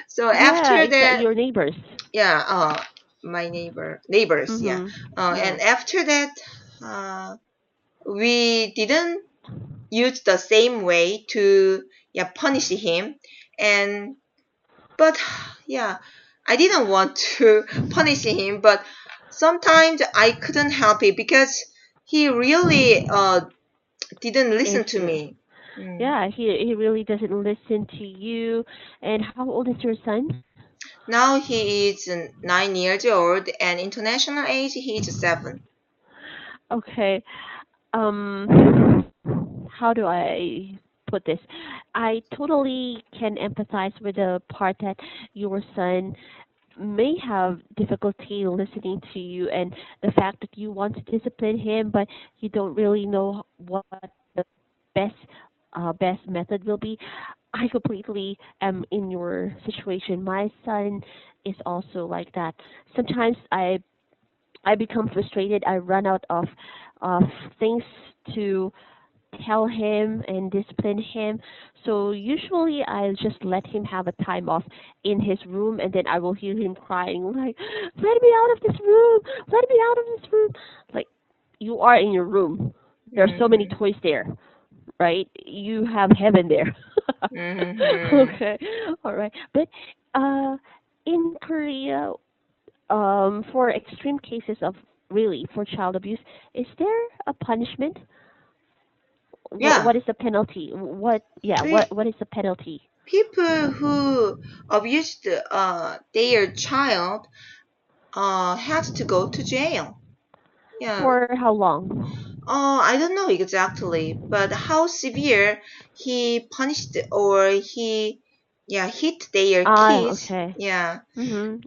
[SPEAKER 2] So
[SPEAKER 1] Yeah,
[SPEAKER 2] after
[SPEAKER 1] it's that
[SPEAKER 2] that,
[SPEAKER 1] your neighbors.
[SPEAKER 2] yeah, my neighbors, yeah.
[SPEAKER 1] Mhm.
[SPEAKER 2] And
[SPEAKER 1] Yeah.
[SPEAKER 2] after that, uh, we didn't use the same way to yeah punish him, and but yeah, I didn't want to punish him, but sometimes I couldn't help it because he really didn't listen to
[SPEAKER 1] Issue.
[SPEAKER 2] me. Mm.
[SPEAKER 1] Yeah, he really doesn't listen to you. And how old is your son?
[SPEAKER 2] Now he is 9 years old, and international age he is 7.
[SPEAKER 1] Okay. Um, how do I put this? I totally can empathize with the part that your son may have difficulty listening to you and the fact that you want to discipline him, but you don't really know what the best best method will be. I completely am in your situation. My son is also like that. Sometimes I become frustrated. I run out of things to tell him and discipline him. So usually I'll just let him have a time off in his room, and then I will hear him crying like, "Let me out of this room! Let me out of this room!" Like, you are in your room. There are so many
[SPEAKER 2] Mm-hmm.
[SPEAKER 1] toys there, right? You have heaven there.
[SPEAKER 2] Mm-hmm.
[SPEAKER 1] Okay, all right. But uh, in Korea, for extreme cases of really for child abuse, is there a punishment?
[SPEAKER 2] Yeah,
[SPEAKER 1] What is the penalty?
[SPEAKER 2] we,
[SPEAKER 1] What is the penalty?
[SPEAKER 2] people who abused their child had to go to jail. Yeah.
[SPEAKER 1] For how long?
[SPEAKER 2] I don't know exactly, but how severe he punished or he, yeah, hit their
[SPEAKER 1] Ah,
[SPEAKER 2] kids.
[SPEAKER 1] okay.
[SPEAKER 2] Yeah,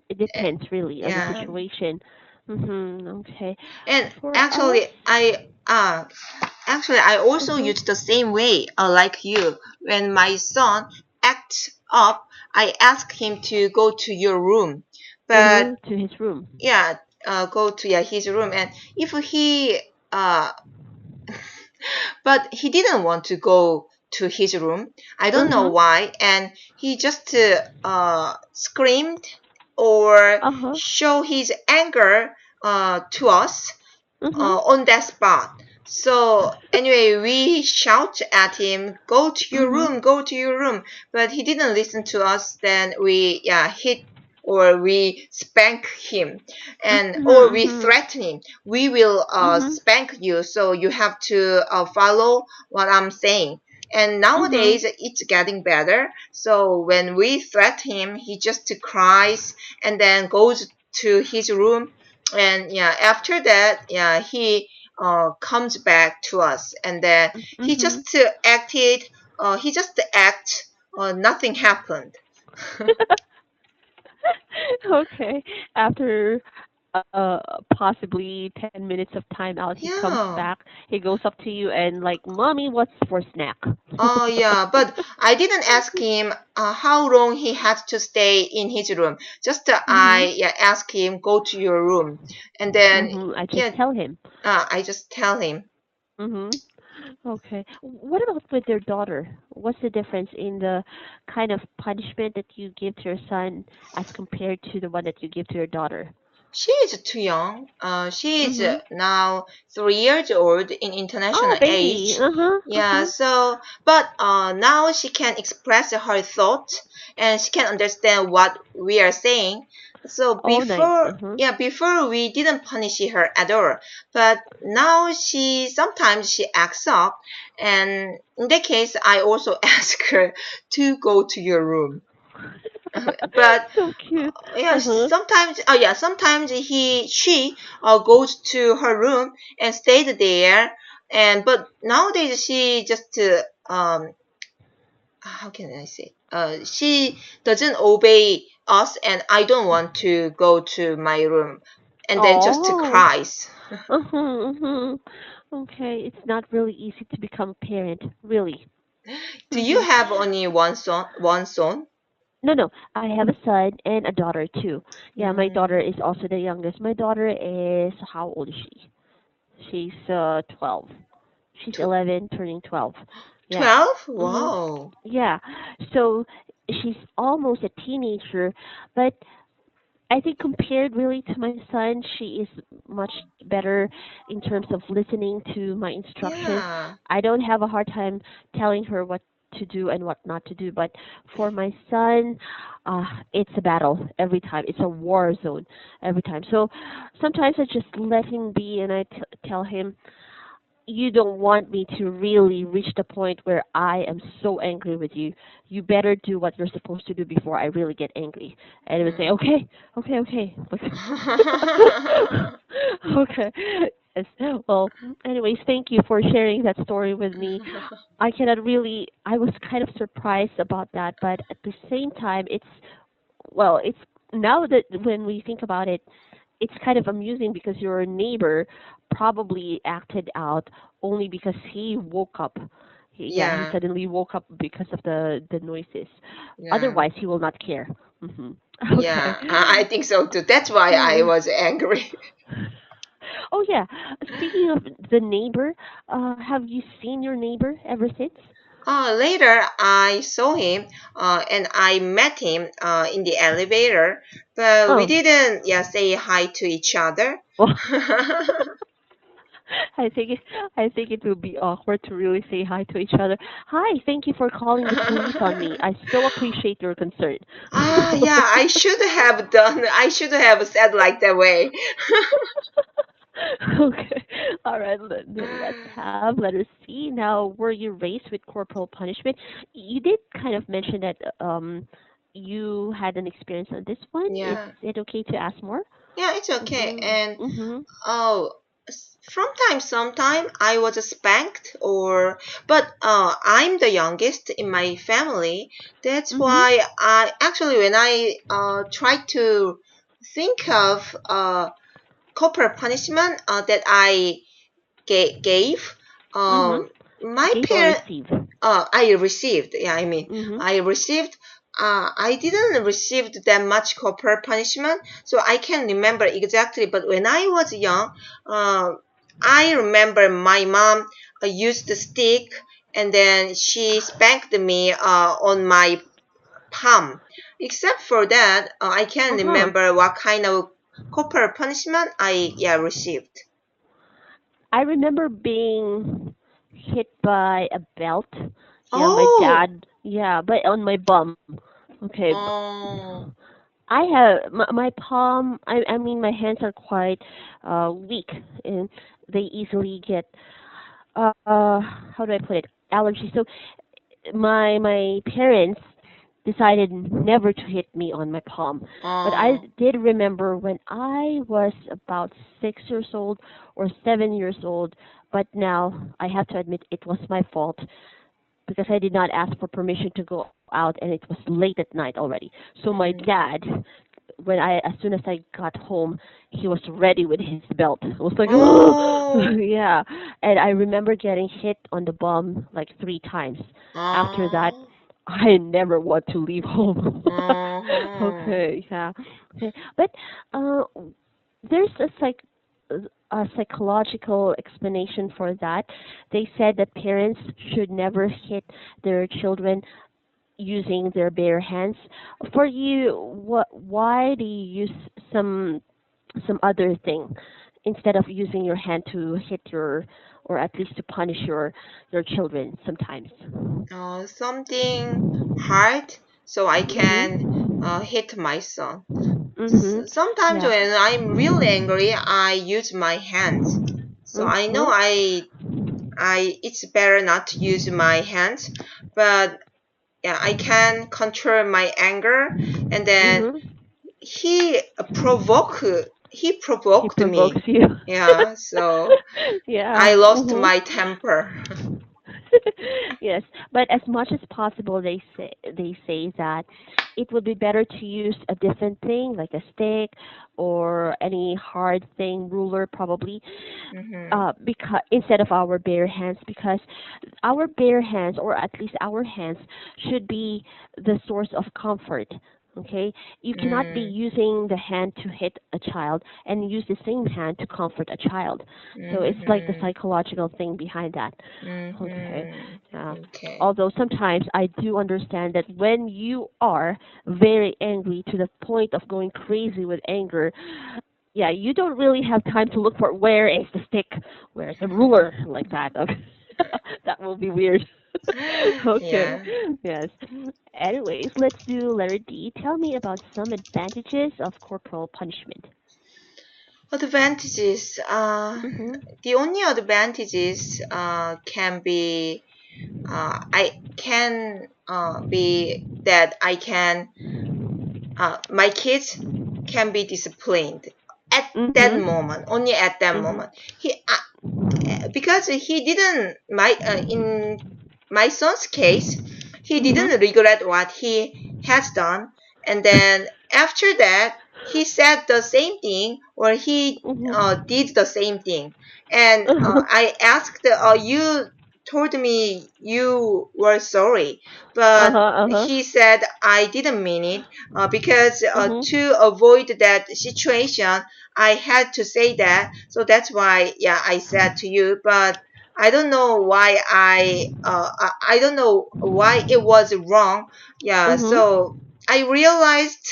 [SPEAKER 1] It
[SPEAKER 2] eh,
[SPEAKER 1] depends really on the
[SPEAKER 2] yeah.
[SPEAKER 1] situation. Okay.
[SPEAKER 2] And
[SPEAKER 1] For us,
[SPEAKER 2] actually I also
[SPEAKER 1] mhm,
[SPEAKER 2] use the same way like you. When my son acts up, I ask him to go to your room, but
[SPEAKER 1] to his room.
[SPEAKER 2] yeah, go to yeah his room, and if he uh but he didn't want to go to his room. I don't know
[SPEAKER 1] Mhm.
[SPEAKER 2] why, and he just screamed or
[SPEAKER 1] Uh huh.
[SPEAKER 2] show his anger to us
[SPEAKER 1] Mhm.
[SPEAKER 2] on that spot. So anyway, we shout at him, "Go to your
[SPEAKER 1] Mhm.
[SPEAKER 2] room, go to your room." But he didn't listen to us. Then we yeah hit or we spank him, and or we
[SPEAKER 1] Mhm.
[SPEAKER 2] threaten him. We will
[SPEAKER 1] Mhm.
[SPEAKER 2] spank you, so you have to follow what I'm saying. And
[SPEAKER 1] Mhm.
[SPEAKER 2] nowadays it's getting better. So when we threaten him, he just cries and then goes to his room, and yeah after that yeah he comes back to us, and then he
[SPEAKER 1] Mhm.
[SPEAKER 2] just acted he just act nothing happened.
[SPEAKER 1] Okay. After uh possibly 10 minutes of time out, he comes
[SPEAKER 2] Yeah.
[SPEAKER 1] back. He goes up to you and like, "Mommy, what's for snack?"
[SPEAKER 2] Oh yeah, but I didn't ask him how long he had to stay in his room. Just
[SPEAKER 1] Mhm.
[SPEAKER 2] I yeah, asked him go to your room, and then
[SPEAKER 1] I just
[SPEAKER 2] yeah,
[SPEAKER 1] tell him.
[SPEAKER 2] I just tell him.
[SPEAKER 1] Mhm. Okay. What about with your daughter? What's the difference in the kind of punishment that you give to your son as compared to the one that you give to your daughter?
[SPEAKER 2] She is too young. She is
[SPEAKER 1] Mhm.
[SPEAKER 2] now 3 years old in
[SPEAKER 1] Oh,
[SPEAKER 2] international
[SPEAKER 1] baby.
[SPEAKER 2] age.
[SPEAKER 1] Uh-huh.
[SPEAKER 2] Yeah,
[SPEAKER 1] Uh-huh.
[SPEAKER 2] so, but now she can express her thoughts and she can understand what we are saying. So
[SPEAKER 1] Oh, nice.
[SPEAKER 2] before,
[SPEAKER 1] Uh-huh.
[SPEAKER 2] yeah, before we didn't punish her at all. But now sometimes she acts up. And in that case, I also ask her to go to your room. But
[SPEAKER 1] So cute.
[SPEAKER 2] yeah
[SPEAKER 1] Uh-huh.
[SPEAKER 2] sometimes sometimes she goes to her room and stayed there, and but nowadays she just how can I say she doesn't obey us, and I don't want to go to my room, and then just
[SPEAKER 1] Oh.
[SPEAKER 2] cries.
[SPEAKER 1] Uh-huh. Uh-huh. Okay, it's not really easy to become a parent, really.
[SPEAKER 2] Do you
[SPEAKER 1] Mhm.
[SPEAKER 2] have only one son?
[SPEAKER 1] No, no. I have a son and a daughter too. Yeah, my daughter
[SPEAKER 2] Mm,
[SPEAKER 1] is also the youngest. My daughter is how old is she? She's 12. She's
[SPEAKER 2] Tw-
[SPEAKER 1] 11, turning 12. Yeah.
[SPEAKER 2] 12?
[SPEAKER 1] Mhm.
[SPEAKER 2] Wow.
[SPEAKER 1] Yeah. So she's almost a teenager, but I think compared really to my son, she is much better in terms of listening to my instructions.
[SPEAKER 2] Yeah.
[SPEAKER 1] I don't have a hard time telling her what to do and what not to do, but for my son, it's a battle every time. It's a war zone every time. So sometimes I just let him be and I tell him, you don't want me to really reach the point where I am so angry with you. You better do what you're supposed to do before I really get angry. And he would say,
[SPEAKER 2] Mm.
[SPEAKER 1] okay, okay, okay. Okay. Yes. Well, anyways, thank you for sharing that story with me. I cannot really, I was kind of surprised about that, but at the same time, it's now that when we think about it, it's kind of amusing because your neighbor probably acted out only because he woke up. He
[SPEAKER 2] Yeah.
[SPEAKER 1] suddenly woke up because of the noises.
[SPEAKER 2] Yeah.
[SPEAKER 1] Otherwise, he will not care. Hmm. Okay.
[SPEAKER 2] Yeah. I think so too. That's why I
[SPEAKER 1] Mhm.
[SPEAKER 2] was angry.
[SPEAKER 1] Oh yeah. Speaking of the neighbor, have you seen your neighbor ever since?
[SPEAKER 2] Later, I saw him and I met him in the elevator, but we
[SPEAKER 1] Oh,
[SPEAKER 2] didn't, yeah, say hi to each other.
[SPEAKER 1] well, I think it, I think it would be awkward to really say hi to each other. Hi, thank you for calling the police on me. I so appreciate your concern.
[SPEAKER 2] Yeah, I should have done, I should have said like that way.
[SPEAKER 1] Okay. All right. Let us see. Now, were you raised with corporal punishment? You did kind of mention that you had an experience on this one. Is
[SPEAKER 2] Yeah.
[SPEAKER 1] it okay to ask more?
[SPEAKER 2] Yeah, it's okay.
[SPEAKER 1] Mhm.
[SPEAKER 2] And
[SPEAKER 1] Mhm.
[SPEAKER 2] oh, from time sometime I was spanked but I'm the youngest in my family. That's
[SPEAKER 1] Mhm.
[SPEAKER 2] why I actually when I try to think of corporal punishment that I gave,
[SPEAKER 1] Mhm.
[SPEAKER 2] my
[SPEAKER 1] Gave or
[SPEAKER 2] parent
[SPEAKER 1] receive?
[SPEAKER 2] I received. Yeah, I mean,
[SPEAKER 1] Mhm.
[SPEAKER 2] I received. I didn't receive that much corporal punishment, so I can't remember exactly. But when I was young, uh, I remember my mom used the stick, and then she spanked me on my palm. Except for that, I can't
[SPEAKER 1] Uh huh.
[SPEAKER 2] remember what kind of corporal punishment I received.
[SPEAKER 1] I remember being hit by a belt. Yeah, my
[SPEAKER 2] Oh,
[SPEAKER 1] dad. Yeah, but on my bum. Okay.
[SPEAKER 2] oh,
[SPEAKER 1] I have my palm. I mean, my hands are quite weak, and they easily get how do I put it? Allergy. So my parents decided never to hit me on my palm. But I
[SPEAKER 2] oh.
[SPEAKER 1] did remember when I was about 6 years old or 7 years old. But now I have to admit it was my fault because I did not ask for permission to go out, and it was late at night already. So my
[SPEAKER 2] Mm.
[SPEAKER 1] dad, as soon as I got home, he was ready with his belt. I was like, oh,
[SPEAKER 2] Oh,
[SPEAKER 1] yeah. And I remember getting hit on the bum like 3 times. After that,
[SPEAKER 2] oh,
[SPEAKER 1] I never want to leave home.
[SPEAKER 2] oh,
[SPEAKER 1] Okay, yeah. Okay. But uh, there's a psychological explanation for that. They said that parents should never hit their children using their bare hands. For you, why do you use some some other thing instead of using your hand to hit your or at least to punish your children sometimes?
[SPEAKER 2] something hard so I can
[SPEAKER 1] Mhm.
[SPEAKER 2] hit my son.
[SPEAKER 1] Mhm.
[SPEAKER 2] Sometimes
[SPEAKER 1] Yeah.
[SPEAKER 2] when I'm really angry, I use my hands. So I know
[SPEAKER 1] Mhm.
[SPEAKER 2] it's better not to use my hands, but yeah, I can control my anger, and then
[SPEAKER 1] Mhm.
[SPEAKER 2] he provoke he
[SPEAKER 1] He
[SPEAKER 2] provoked
[SPEAKER 1] provokes
[SPEAKER 2] me.
[SPEAKER 1] you.
[SPEAKER 2] Yeah, so
[SPEAKER 1] Yeah.
[SPEAKER 2] I lost
[SPEAKER 1] Mhm.
[SPEAKER 2] my temper.
[SPEAKER 1] Yes, but as much as possible, they say that it would be better to use a different thing like a stick or any hard thing, ruler probably,
[SPEAKER 2] Hmm.
[SPEAKER 1] because instead of our bare hands, because our bare hands or at least our hands should be the source of comfort. Okay, you cannot be
[SPEAKER 2] Mm,
[SPEAKER 1] using the hand to hit a child and use the same hand to comfort a child. So it's like the
[SPEAKER 2] mhm,
[SPEAKER 1] psychological thing behind that. Okay.
[SPEAKER 2] mhm. Okay.
[SPEAKER 1] Although sometimes I do understand that when you are very angry to the point of going crazy with anger, yeah, you don't really have time to look for where is the stick, where's the ruler, like that. Okay. That will be weird. Okay.
[SPEAKER 2] Yeah.
[SPEAKER 1] Yes. Anyways, let's do letter D. Tell me about some advantages of corporal punishment.
[SPEAKER 2] Advantages.
[SPEAKER 1] Mhm.
[SPEAKER 2] The only advantages can be I can be that I can my kids can be disciplined at that
[SPEAKER 1] Mhm.
[SPEAKER 2] moment, only at that
[SPEAKER 1] Mhm.
[SPEAKER 2] moment. He because he didn't my in my son's case, he
[SPEAKER 1] Mhm.
[SPEAKER 2] didn't regret what he has done, and then after that he said the same thing or he
[SPEAKER 1] Mhm.
[SPEAKER 2] did the same thing, and I asked, you told me you were sorry,
[SPEAKER 1] Uh
[SPEAKER 2] but
[SPEAKER 1] huh. Uh huh.
[SPEAKER 2] he said I didn't mean it, because
[SPEAKER 1] Mhm.
[SPEAKER 2] to avoid that situation I had to say that, so that's why, yeah, I said to you. But I don't know why I don't know why it was wrong. Yeah,
[SPEAKER 1] Mhm.
[SPEAKER 2] so I realized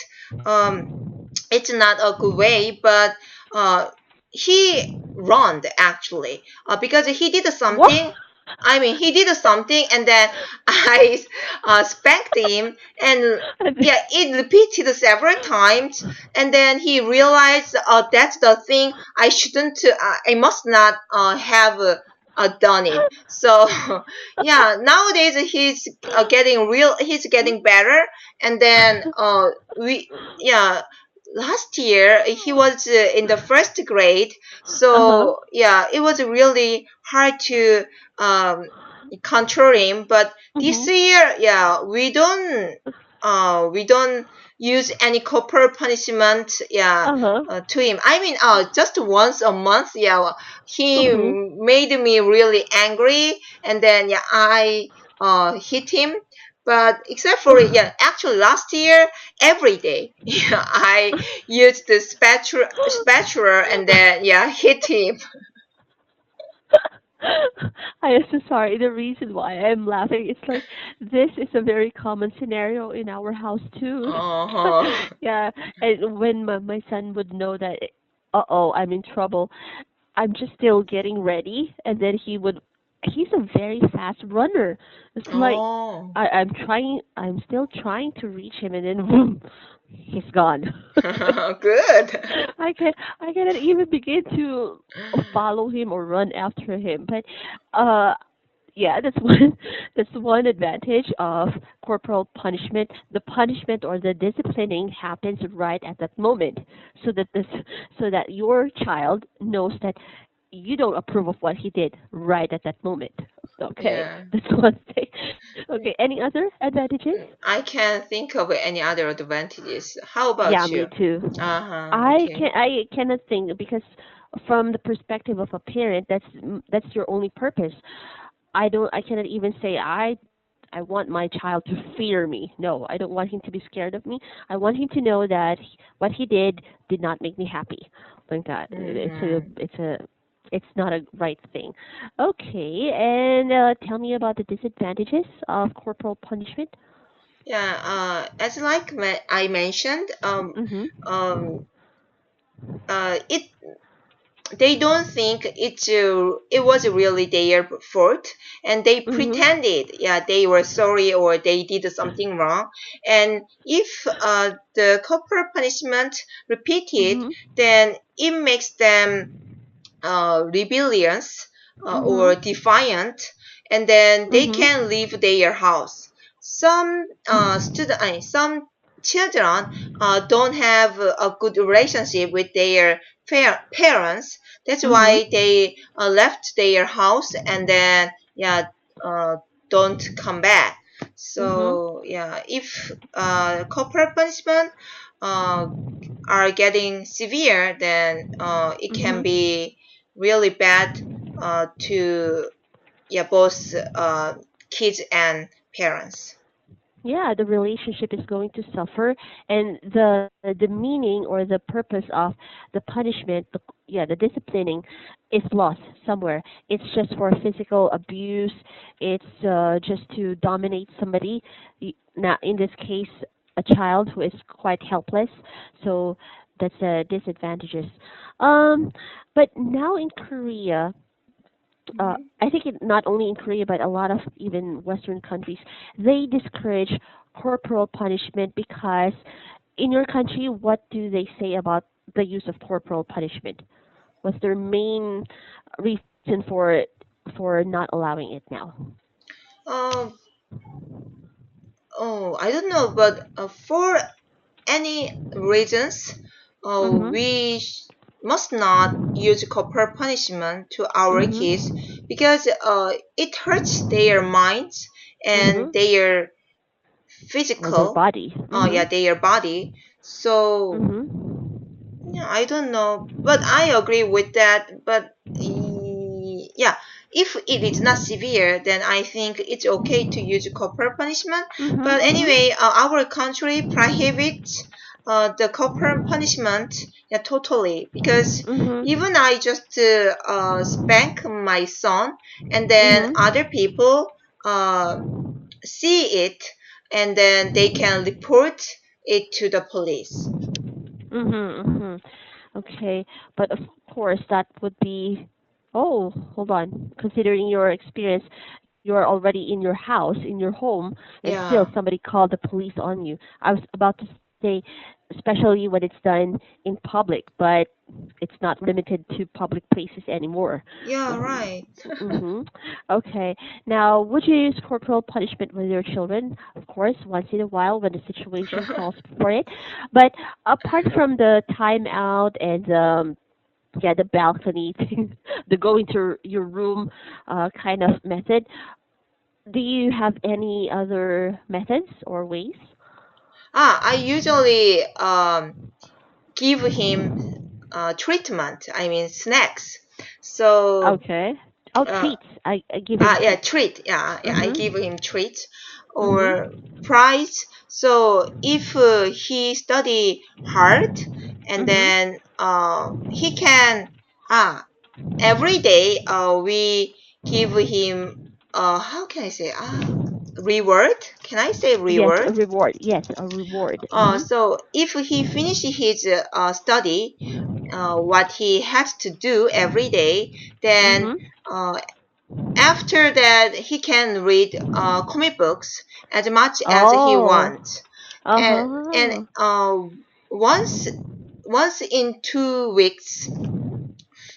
[SPEAKER 2] um it's not a good way, but he run actually, because he did
[SPEAKER 1] What?
[SPEAKER 2] something. I mean, he did something, and then I spanked him, and yeah, it repeated several times, and then he realized that's the thing I shouldn't, I must not have done it. So yeah, nowadays he's getting better, and then we yeah last year he was in the first grade,
[SPEAKER 1] Uh huh.
[SPEAKER 2] so yeah, it was really hard to um, control him. But this
[SPEAKER 1] Mhm.
[SPEAKER 2] year, yeah, we don't use any corporal punishment, yeah,
[SPEAKER 1] Uh huh.
[SPEAKER 2] to him. I mean, just once a month, yeah, he
[SPEAKER 1] Mhm.
[SPEAKER 2] made me really angry, and then yeah, I hit him. But except for, yeah, actually last year every day, yeah, I used the spatula and then, yeah, hit him.
[SPEAKER 1] I am so sorry. The reason why I'm laughing, it's like this is a very common scenario in our house too.
[SPEAKER 2] Uh-huh.
[SPEAKER 1] Yeah, and when my son would know that, uh-oh, I'm in trouble, I'm just still getting ready, and then he's a very fast runner. It's like
[SPEAKER 2] Oh.
[SPEAKER 1] I'm still trying to reach him, and then boom, he's gone.
[SPEAKER 2] Good.
[SPEAKER 1] I cannot even begin to follow him or run after him. But uh yeah, that's one that's one advantage of corporal punishment. The punishment or the disciplining happens right at that moment, so that your child knows that you don't approve of what he did right at that moment. Okay,
[SPEAKER 2] Yeah.
[SPEAKER 1] that's one thing. Okay, any other advantages?
[SPEAKER 2] I can't think of any other advantages. How
[SPEAKER 1] Yeah,
[SPEAKER 2] about
[SPEAKER 1] me
[SPEAKER 2] you?
[SPEAKER 1] too.
[SPEAKER 2] Uh-huh. Okay.
[SPEAKER 1] I cannot think because from the perspective of a parent, that's your only purpose. I cannot even say I want my child to fear me. No, I don't want him to be scared of me. I want him to know that what he did not make me happy. Like that.
[SPEAKER 2] Mm-hmm.
[SPEAKER 1] It's not a right thing. Okay, and tell me about the disadvantages of corporal punishment.
[SPEAKER 2] Yeah, as like I mentioned,
[SPEAKER 1] Mhm.
[SPEAKER 2] um, it they don't think it was really their fault, and they
[SPEAKER 1] Mhm.
[SPEAKER 2] pretended, yeah, they were sorry or they did something wrong. And if the corporal punishment repeated,
[SPEAKER 1] Mhm.
[SPEAKER 2] then it makes them rebellious or
[SPEAKER 1] Mhm.
[SPEAKER 2] defiant, and then they
[SPEAKER 1] Mhm.
[SPEAKER 2] can leave their house. Some children don't have a good relationship with their parents. That's
[SPEAKER 1] Mhm.
[SPEAKER 2] why they left their house, and then, yeah, uh, don't come back.
[SPEAKER 1] Mhm.
[SPEAKER 2] So yeah, if corporal punishment uh, are getting severe, then it can
[SPEAKER 1] Mhm.
[SPEAKER 2] be really bad to, yeah, both kids and parents.
[SPEAKER 1] yeah, the relationship is going to suffer, and the meaning or the purpose of the punishment, yeah, the disciplining, is lost somewhere. It's just for physical abuse. It's just to dominate somebody. Now, in this case, a child who is quite helpless. So that's disadvantages. Um, but now in Korea,
[SPEAKER 2] Mhm.
[SPEAKER 1] I think not only in Korea but a lot of even Western countries, they discourage corporal punishment because in your country, what do they say about the use of corporal punishment? What's their main reason for not allowing it now?
[SPEAKER 2] Um, oh, I don't know, but for any reasons,
[SPEAKER 1] Mhm.
[SPEAKER 2] must not use corporal punishment to our kids
[SPEAKER 1] Mhm.
[SPEAKER 2] because it hurts their minds and
[SPEAKER 1] Mhm.
[SPEAKER 2] their
[SPEAKER 1] Or their
[SPEAKER 2] physical,
[SPEAKER 1] body.
[SPEAKER 2] yeah,
[SPEAKER 1] Mhm.
[SPEAKER 2] their body. So
[SPEAKER 1] Mhm.
[SPEAKER 2] yeah, I don't know, but I agree with that. But yeah, if it is not severe, then I think it's okay to use corporal punishment.
[SPEAKER 1] Mhm.
[SPEAKER 2] But
[SPEAKER 1] Mhm.
[SPEAKER 2] anyway, our country prohibits the corporal punishment, yeah, totally. Because
[SPEAKER 1] Mhm.
[SPEAKER 2] even I just spank my son, and then
[SPEAKER 1] Mhm.
[SPEAKER 2] other people uh, see it, and then they can report it to the police.
[SPEAKER 1] Mhm. Mhm. Okay, but of course that would be. Oh, hold on. Considering your experience, you're already in your house, in your home, and still
[SPEAKER 2] Yeah.
[SPEAKER 1] somebody called the police on you. I was about to say, especially when it's done in public, but it's not limited to public places anymore.
[SPEAKER 2] Yeah, right.
[SPEAKER 1] Mm-hmm. Okay. Now, would you use corporal punishment with your children? Of course, once in a while when the situation calls for it. But apart from the timeout and yeah, the balcony thing, the going to your room kind of method, do you have any other methods or ways?
[SPEAKER 2] I usually give him treatment. I mean snacks. So
[SPEAKER 1] Okay. Oh,
[SPEAKER 2] uh,
[SPEAKER 1] treats. I give him
[SPEAKER 2] yeah,
[SPEAKER 1] treats.
[SPEAKER 2] treat. Yeah, I give
[SPEAKER 1] Mhm.
[SPEAKER 2] him treat or
[SPEAKER 1] Mhm.
[SPEAKER 2] prize. So if he study hard, and
[SPEAKER 1] Mhm.
[SPEAKER 2] then he can every day we give him how can I say reward? Can I say
[SPEAKER 1] Yes,
[SPEAKER 2] reward?
[SPEAKER 1] a reward. Yes, a reward. Mhm.
[SPEAKER 2] So if he finish his study, what he has to do every day, then
[SPEAKER 1] Mhm.
[SPEAKER 2] uh, after that he can read comic books as much as he
[SPEAKER 1] Oh.
[SPEAKER 2] wants, and
[SPEAKER 1] Uh-huh.
[SPEAKER 2] once in 2 weeks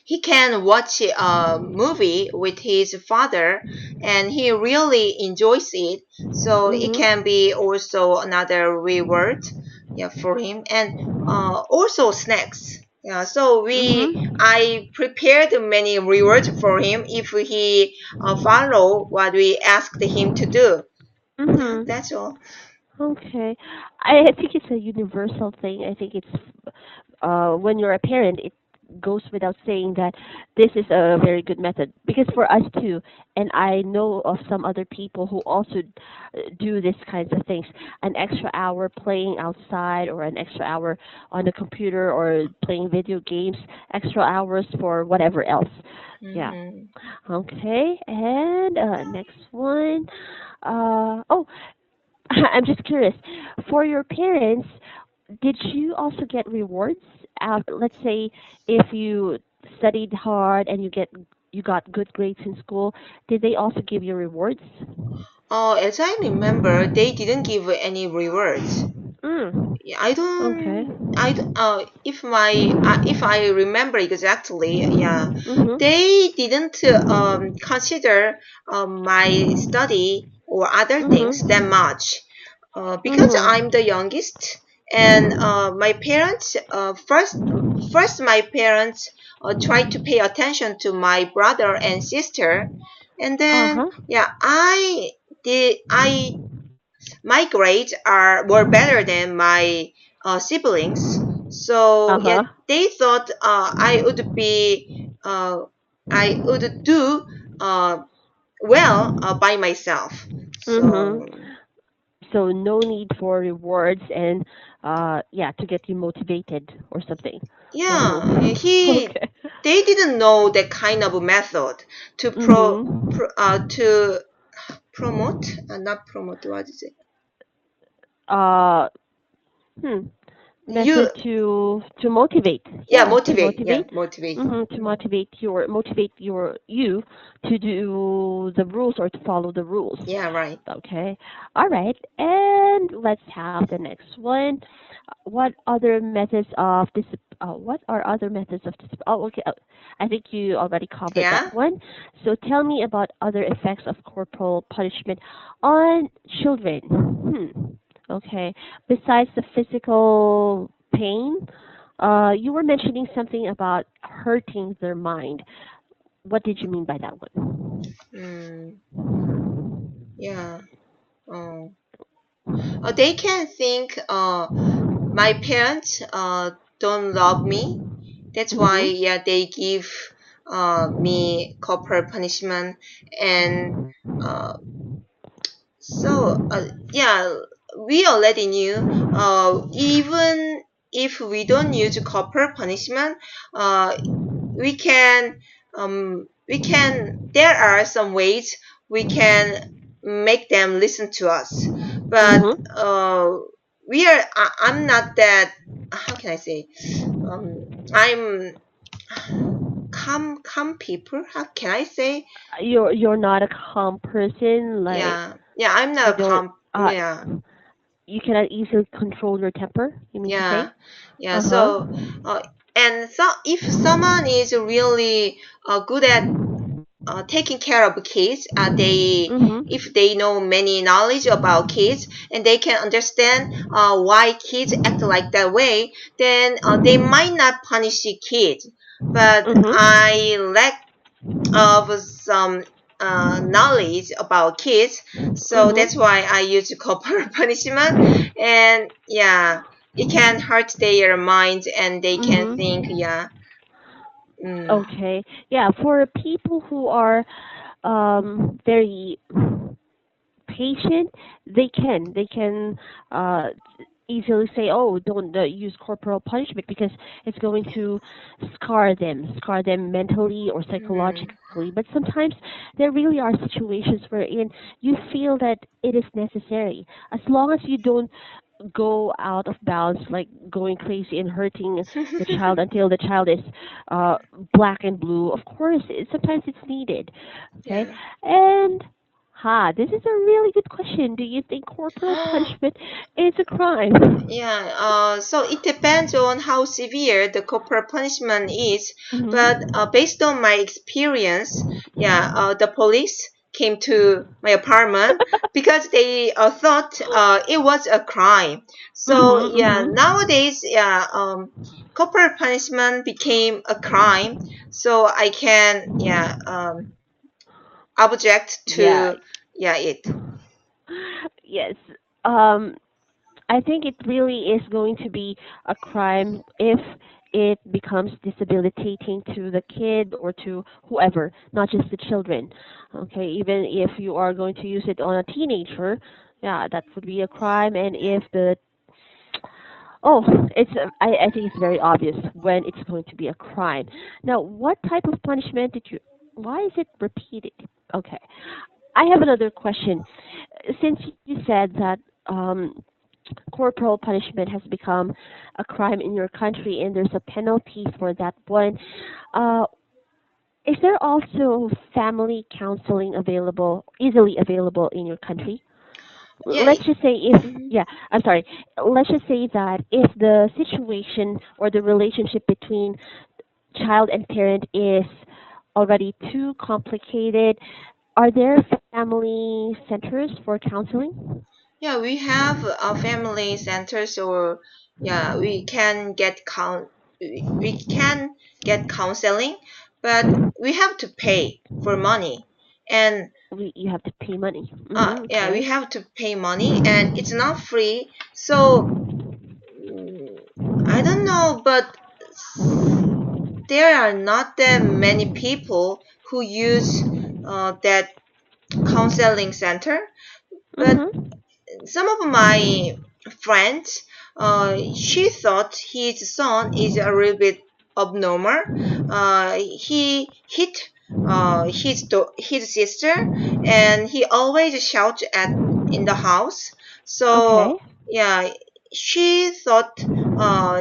[SPEAKER 2] he can watch a movie with his father, and he really enjoys it, so it
[SPEAKER 1] Mhm.
[SPEAKER 2] can be also another reward, yeah, for him. And also snacks, yeah, so we
[SPEAKER 1] Mhm.
[SPEAKER 2] I prepared many rewards for him if he follow what we asked him to do. Yeah,
[SPEAKER 1] Mhm.
[SPEAKER 2] that's all.
[SPEAKER 1] Okay. I think it's a universal thing. I think it's when you're a parent, it goes without saying that this is a very good method because for us too, and I know of some other people who also do this kinds of things. An extra hour playing outside, or an extra hour on the computer, or playing video games. Extra hours for whatever else. Yeah.
[SPEAKER 2] Hmm.
[SPEAKER 1] Okay. And next one. Oh, I'm just curious. For your parents, did you also get rewards? Let's say if you studied hard and you got good grades in school, did they also give you rewards?
[SPEAKER 2] As I remember, they didn't give any rewards.
[SPEAKER 1] Mm.
[SPEAKER 2] Yeah,
[SPEAKER 1] Okay.
[SPEAKER 2] if I remember exactly, yeah,
[SPEAKER 1] Mhm.
[SPEAKER 2] they didn't consider my study or other things that
[SPEAKER 1] Mhm.
[SPEAKER 2] much, because I'm the
[SPEAKER 1] Mhm.
[SPEAKER 2] youngest, and my parents first my parents tried to pay attention to my brother and sister, and
[SPEAKER 1] Uh
[SPEAKER 2] then
[SPEAKER 1] huh.
[SPEAKER 2] yeah, I my grades are were better than my siblings. So
[SPEAKER 1] Uh
[SPEAKER 2] yeah,
[SPEAKER 1] huh.
[SPEAKER 2] they thought I would do uh, well by myself.
[SPEAKER 1] Mhm.
[SPEAKER 2] So
[SPEAKER 1] So no need for rewards and yeah, to get you motivated or something.
[SPEAKER 2] Yeah,
[SPEAKER 1] Oh, okay.
[SPEAKER 2] they didn't know that kind of method to
[SPEAKER 1] Mhm.
[SPEAKER 2] to promote, not promote, what is it?
[SPEAKER 1] Uh, hmm.
[SPEAKER 2] You,
[SPEAKER 1] Method to motivate.
[SPEAKER 2] yeah,
[SPEAKER 1] Yeah, to
[SPEAKER 2] motivate, yeah,
[SPEAKER 1] motivate.
[SPEAKER 2] motivate.
[SPEAKER 1] To motivate your you to do the rules or to follow the rules.
[SPEAKER 2] Yeah, right.
[SPEAKER 1] Okay. All right. And let's have the next one. What other methods of this? What are other methods of this? Oh, okay. I think you already covered that
[SPEAKER 2] Yeah.
[SPEAKER 1] one. So tell me about other effects of corporal punishment on children. Okay. Besides the physical pain, you were mentioning something about hurting their mind. What did you mean by that one?
[SPEAKER 2] Mm, yeah. Oh. They can think my parents don't love me. That's why,
[SPEAKER 1] Mhm.
[SPEAKER 2] yeah, they give me corporal punishment. And uh, yeah, we already knew, even if we don't use corporal punishment, uh, we can, there are some ways we can make them listen to us. But
[SPEAKER 1] Mhm.
[SPEAKER 2] I'm not that, how can I say, um, I'm calm people, how can I say?
[SPEAKER 1] You're not a calm person. Like
[SPEAKER 2] Yeah, yeah, I'm
[SPEAKER 1] you
[SPEAKER 2] not a
[SPEAKER 1] don't.
[SPEAKER 2] calm, yeah.
[SPEAKER 1] You cannot easily control your temper. You mean to
[SPEAKER 2] Yeah,
[SPEAKER 1] say?
[SPEAKER 2] yeah.
[SPEAKER 1] Uh huh.
[SPEAKER 2] So, and so if someone is really good at taking care of kids, they,
[SPEAKER 1] Mhm.
[SPEAKER 2] if they know many knowledge about kids and they can understand why kids act like that way, then they might not punish the kids. But
[SPEAKER 1] Mhm.
[SPEAKER 2] I lack of some knowledge about kids, so that's
[SPEAKER 1] Mhm.
[SPEAKER 2] why I use corporal punishment. And yeah, it can hurt their minds and they can think,
[SPEAKER 1] Mhm.
[SPEAKER 2] yeah. Mm,
[SPEAKER 1] Okay. Yeah, for people who are very patient, they can uh easily say, "Oh, don't use corporal punishment because it's going to scar them mentally or
[SPEAKER 2] mm,
[SPEAKER 1] psychologically." But sometimes there really are situations wherein you feel that it is necessary, as long as you don't go out of bounds, like going crazy and hurting the child until the child is uh black and blue. Of course, sometimes it's needed. Okay,
[SPEAKER 2] yeah.
[SPEAKER 1] and this is a really good question. Do you think corporal punishment is a crime?
[SPEAKER 2] Yeah, so it depends on how severe the corporal punishment is, but
[SPEAKER 1] Mhm.
[SPEAKER 2] based on my experience, yeah, the police came to my apartment because they thought it was a crime. So
[SPEAKER 1] Mhm.
[SPEAKER 2] yeah,
[SPEAKER 1] Mhm.
[SPEAKER 2] nowadays, yeah, corporal punishment became a crime, so I can, yeah, object
[SPEAKER 1] Yeah.
[SPEAKER 2] to, yeah, it.
[SPEAKER 1] Yes. Um, I think it really is going to be a crime if it becomes debilitating to the kid or to whoever, not just the children. Okay, even if you are going to use it on a teenager, yeah, that would be a crime. And if the oh, I think it's very obvious when it's going to be a crime. Now, what type of punishment did you? Why is it repeated? Okay, I have another question. Since you said that corporal punishment has become a crime in your country and there's a penalty for that one, uh, is there also family counseling available, easily available in your country?
[SPEAKER 2] Yeah.
[SPEAKER 1] Let's just say if,
[SPEAKER 2] Mhm.
[SPEAKER 1] yeah, I'm sorry. Let's just say that if the situation or the relationship between child and parent is already too complicated, are there family centers for counseling?
[SPEAKER 2] Yeah, we have family centers, or yeah, we can get counseling, but we have to pay for money. And
[SPEAKER 1] You have to pay money.
[SPEAKER 2] yeah, we
[SPEAKER 1] Okay.
[SPEAKER 2] have to pay money and it's not free. So mm, I don't know, but there are not that many people who use that counseling center. But
[SPEAKER 1] Mhm.
[SPEAKER 2] some of my friends, she thought his son is a little bit abnormal. He hit his sister, and he always shout at in the house.
[SPEAKER 1] Okay.
[SPEAKER 2] So yeah, she thought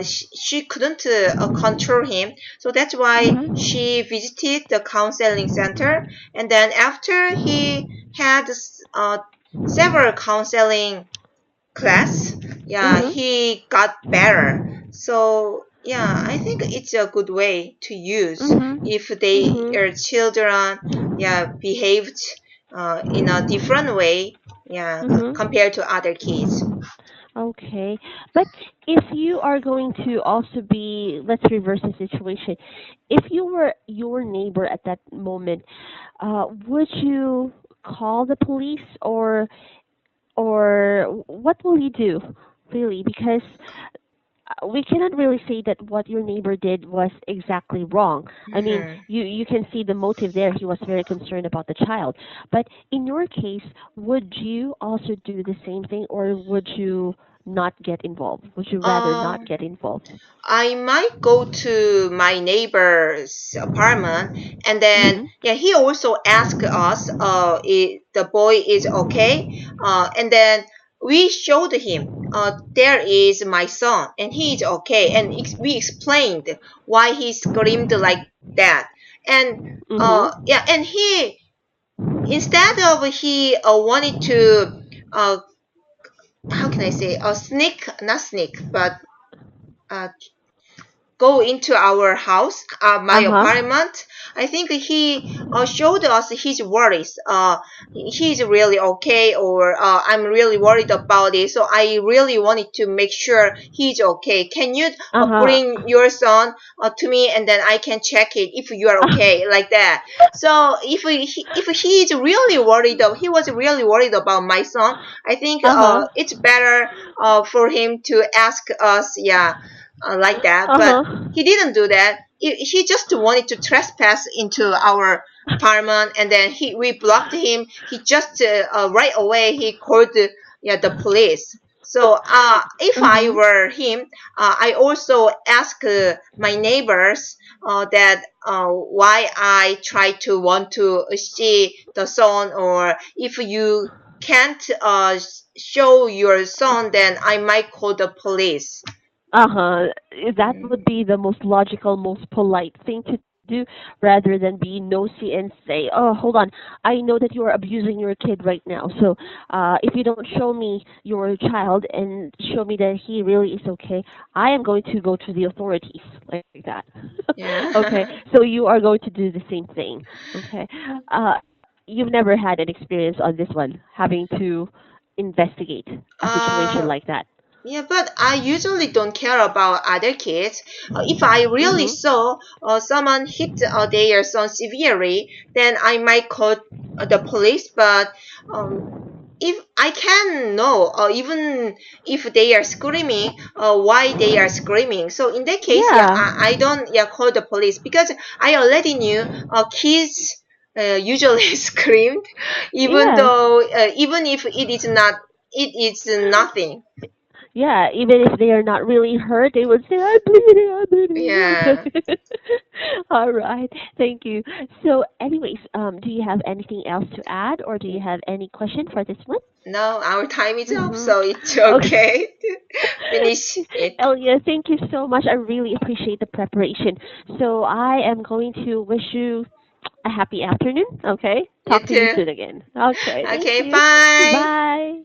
[SPEAKER 2] she couldn't control him. So that's why
[SPEAKER 1] Mhm.
[SPEAKER 2] she visited the counseling center, and then after he had several counseling class, yeah,
[SPEAKER 1] Mhm.
[SPEAKER 2] he got better. So yeah, I think it's a good way to use
[SPEAKER 1] Mhm.
[SPEAKER 2] if they
[SPEAKER 1] Mhm.
[SPEAKER 2] your children, yeah, behaved in a different way, yeah,
[SPEAKER 1] Mhm.
[SPEAKER 2] compared to other kids.
[SPEAKER 1] Okay. But if you are going to also be, let's reverse the situation. If you were your neighbor at that moment, would you call the police, or what will you do, really? Because we cannot really say that what your neighbor did was exactly wrong. I mean,
[SPEAKER 2] Mhm.
[SPEAKER 1] you can see the motive there. He was very concerned about the child. But in your case, would you also do the same thing, or would you not get involved? Would you rather not
[SPEAKER 2] Um,
[SPEAKER 1] get involved?
[SPEAKER 2] I might go to my neighbor's apartment, and then
[SPEAKER 1] Mhm.
[SPEAKER 2] yeah, he also asked us if the boy is okay, and then we showed him there is my son and he is okay, and we explained why he screamed like that, and
[SPEAKER 1] Mhm.
[SPEAKER 2] yeah, and he, instead of he wanted to uh how can I say, sneak, not sneak, but uh, go into our house, my
[SPEAKER 1] Uh huh.
[SPEAKER 2] apartment. I think he showed us his worries. He's really okay, or I'm really worried about it. So I really wanted to make sure he's okay. Can you
[SPEAKER 1] Uh
[SPEAKER 2] bring
[SPEAKER 1] huh.
[SPEAKER 2] your son to me, and then I can check it if you are okay, like that. So if he is really worried, he was really worried about my son. I think
[SPEAKER 1] Uh huh.
[SPEAKER 2] it's better for him to ask us, yeah, like that.
[SPEAKER 1] Uh
[SPEAKER 2] But
[SPEAKER 1] huh.
[SPEAKER 2] he didn't do that. He just wanted to trespass into our apartment, and then we blocked him. He just right away he called yeah, the police. So if I
[SPEAKER 1] Mhm.
[SPEAKER 2] were him, I also ask my neighbors that why I try to want to see the son, or if you can't show your son, then I might call the police.
[SPEAKER 1] Uh-huh. That
[SPEAKER 2] Mm.
[SPEAKER 1] would be the most logical, most polite thing to do rather than be nosy and say, "Oh, hold on. I know that you are abusing your kid right now. So, if you don't show me your child and show me that he really is okay, I am going to go to the authorities," like that. Okay.
[SPEAKER 2] Yeah.
[SPEAKER 1] So you are going to do the same thing. Okay. Uh, you've never had an experience on this one, having to investigate a situation
[SPEAKER 2] uh,
[SPEAKER 1] like that.
[SPEAKER 2] yeah, but I usually don't care about other kids. If I really
[SPEAKER 1] Mhm.
[SPEAKER 2] saw someone hit their son severely, then I might call the police. But um, if I can know, even if they are screaming, why they are screaming. So in that case, yeah,
[SPEAKER 1] Yeah.
[SPEAKER 2] I don't, yeah, call the police, because I already knew kids usually screamed, even
[SPEAKER 1] Yes.
[SPEAKER 2] though even if it is not, it is nothing.
[SPEAKER 1] Yeah, even if they are not really hurt, they would say, "I'm bleeding, I'm bleeding."
[SPEAKER 2] Yeah.
[SPEAKER 1] Okay. All right. Thank you. So, anyways, do you have anything else to add, or do you have any question for this one?
[SPEAKER 2] Now our time is up,
[SPEAKER 1] Mm-hmm.
[SPEAKER 2] so it's
[SPEAKER 1] Okay.
[SPEAKER 2] okay. Finish it.
[SPEAKER 1] Elia, thank you so much. I really appreciate the preparation. So, I am going to wish you a happy afternoon. Okay.
[SPEAKER 2] You
[SPEAKER 1] Talk to you
[SPEAKER 2] too.
[SPEAKER 1] soon again. Okay. Thank
[SPEAKER 2] Okay,
[SPEAKER 1] you.
[SPEAKER 2] bye.
[SPEAKER 1] Bye.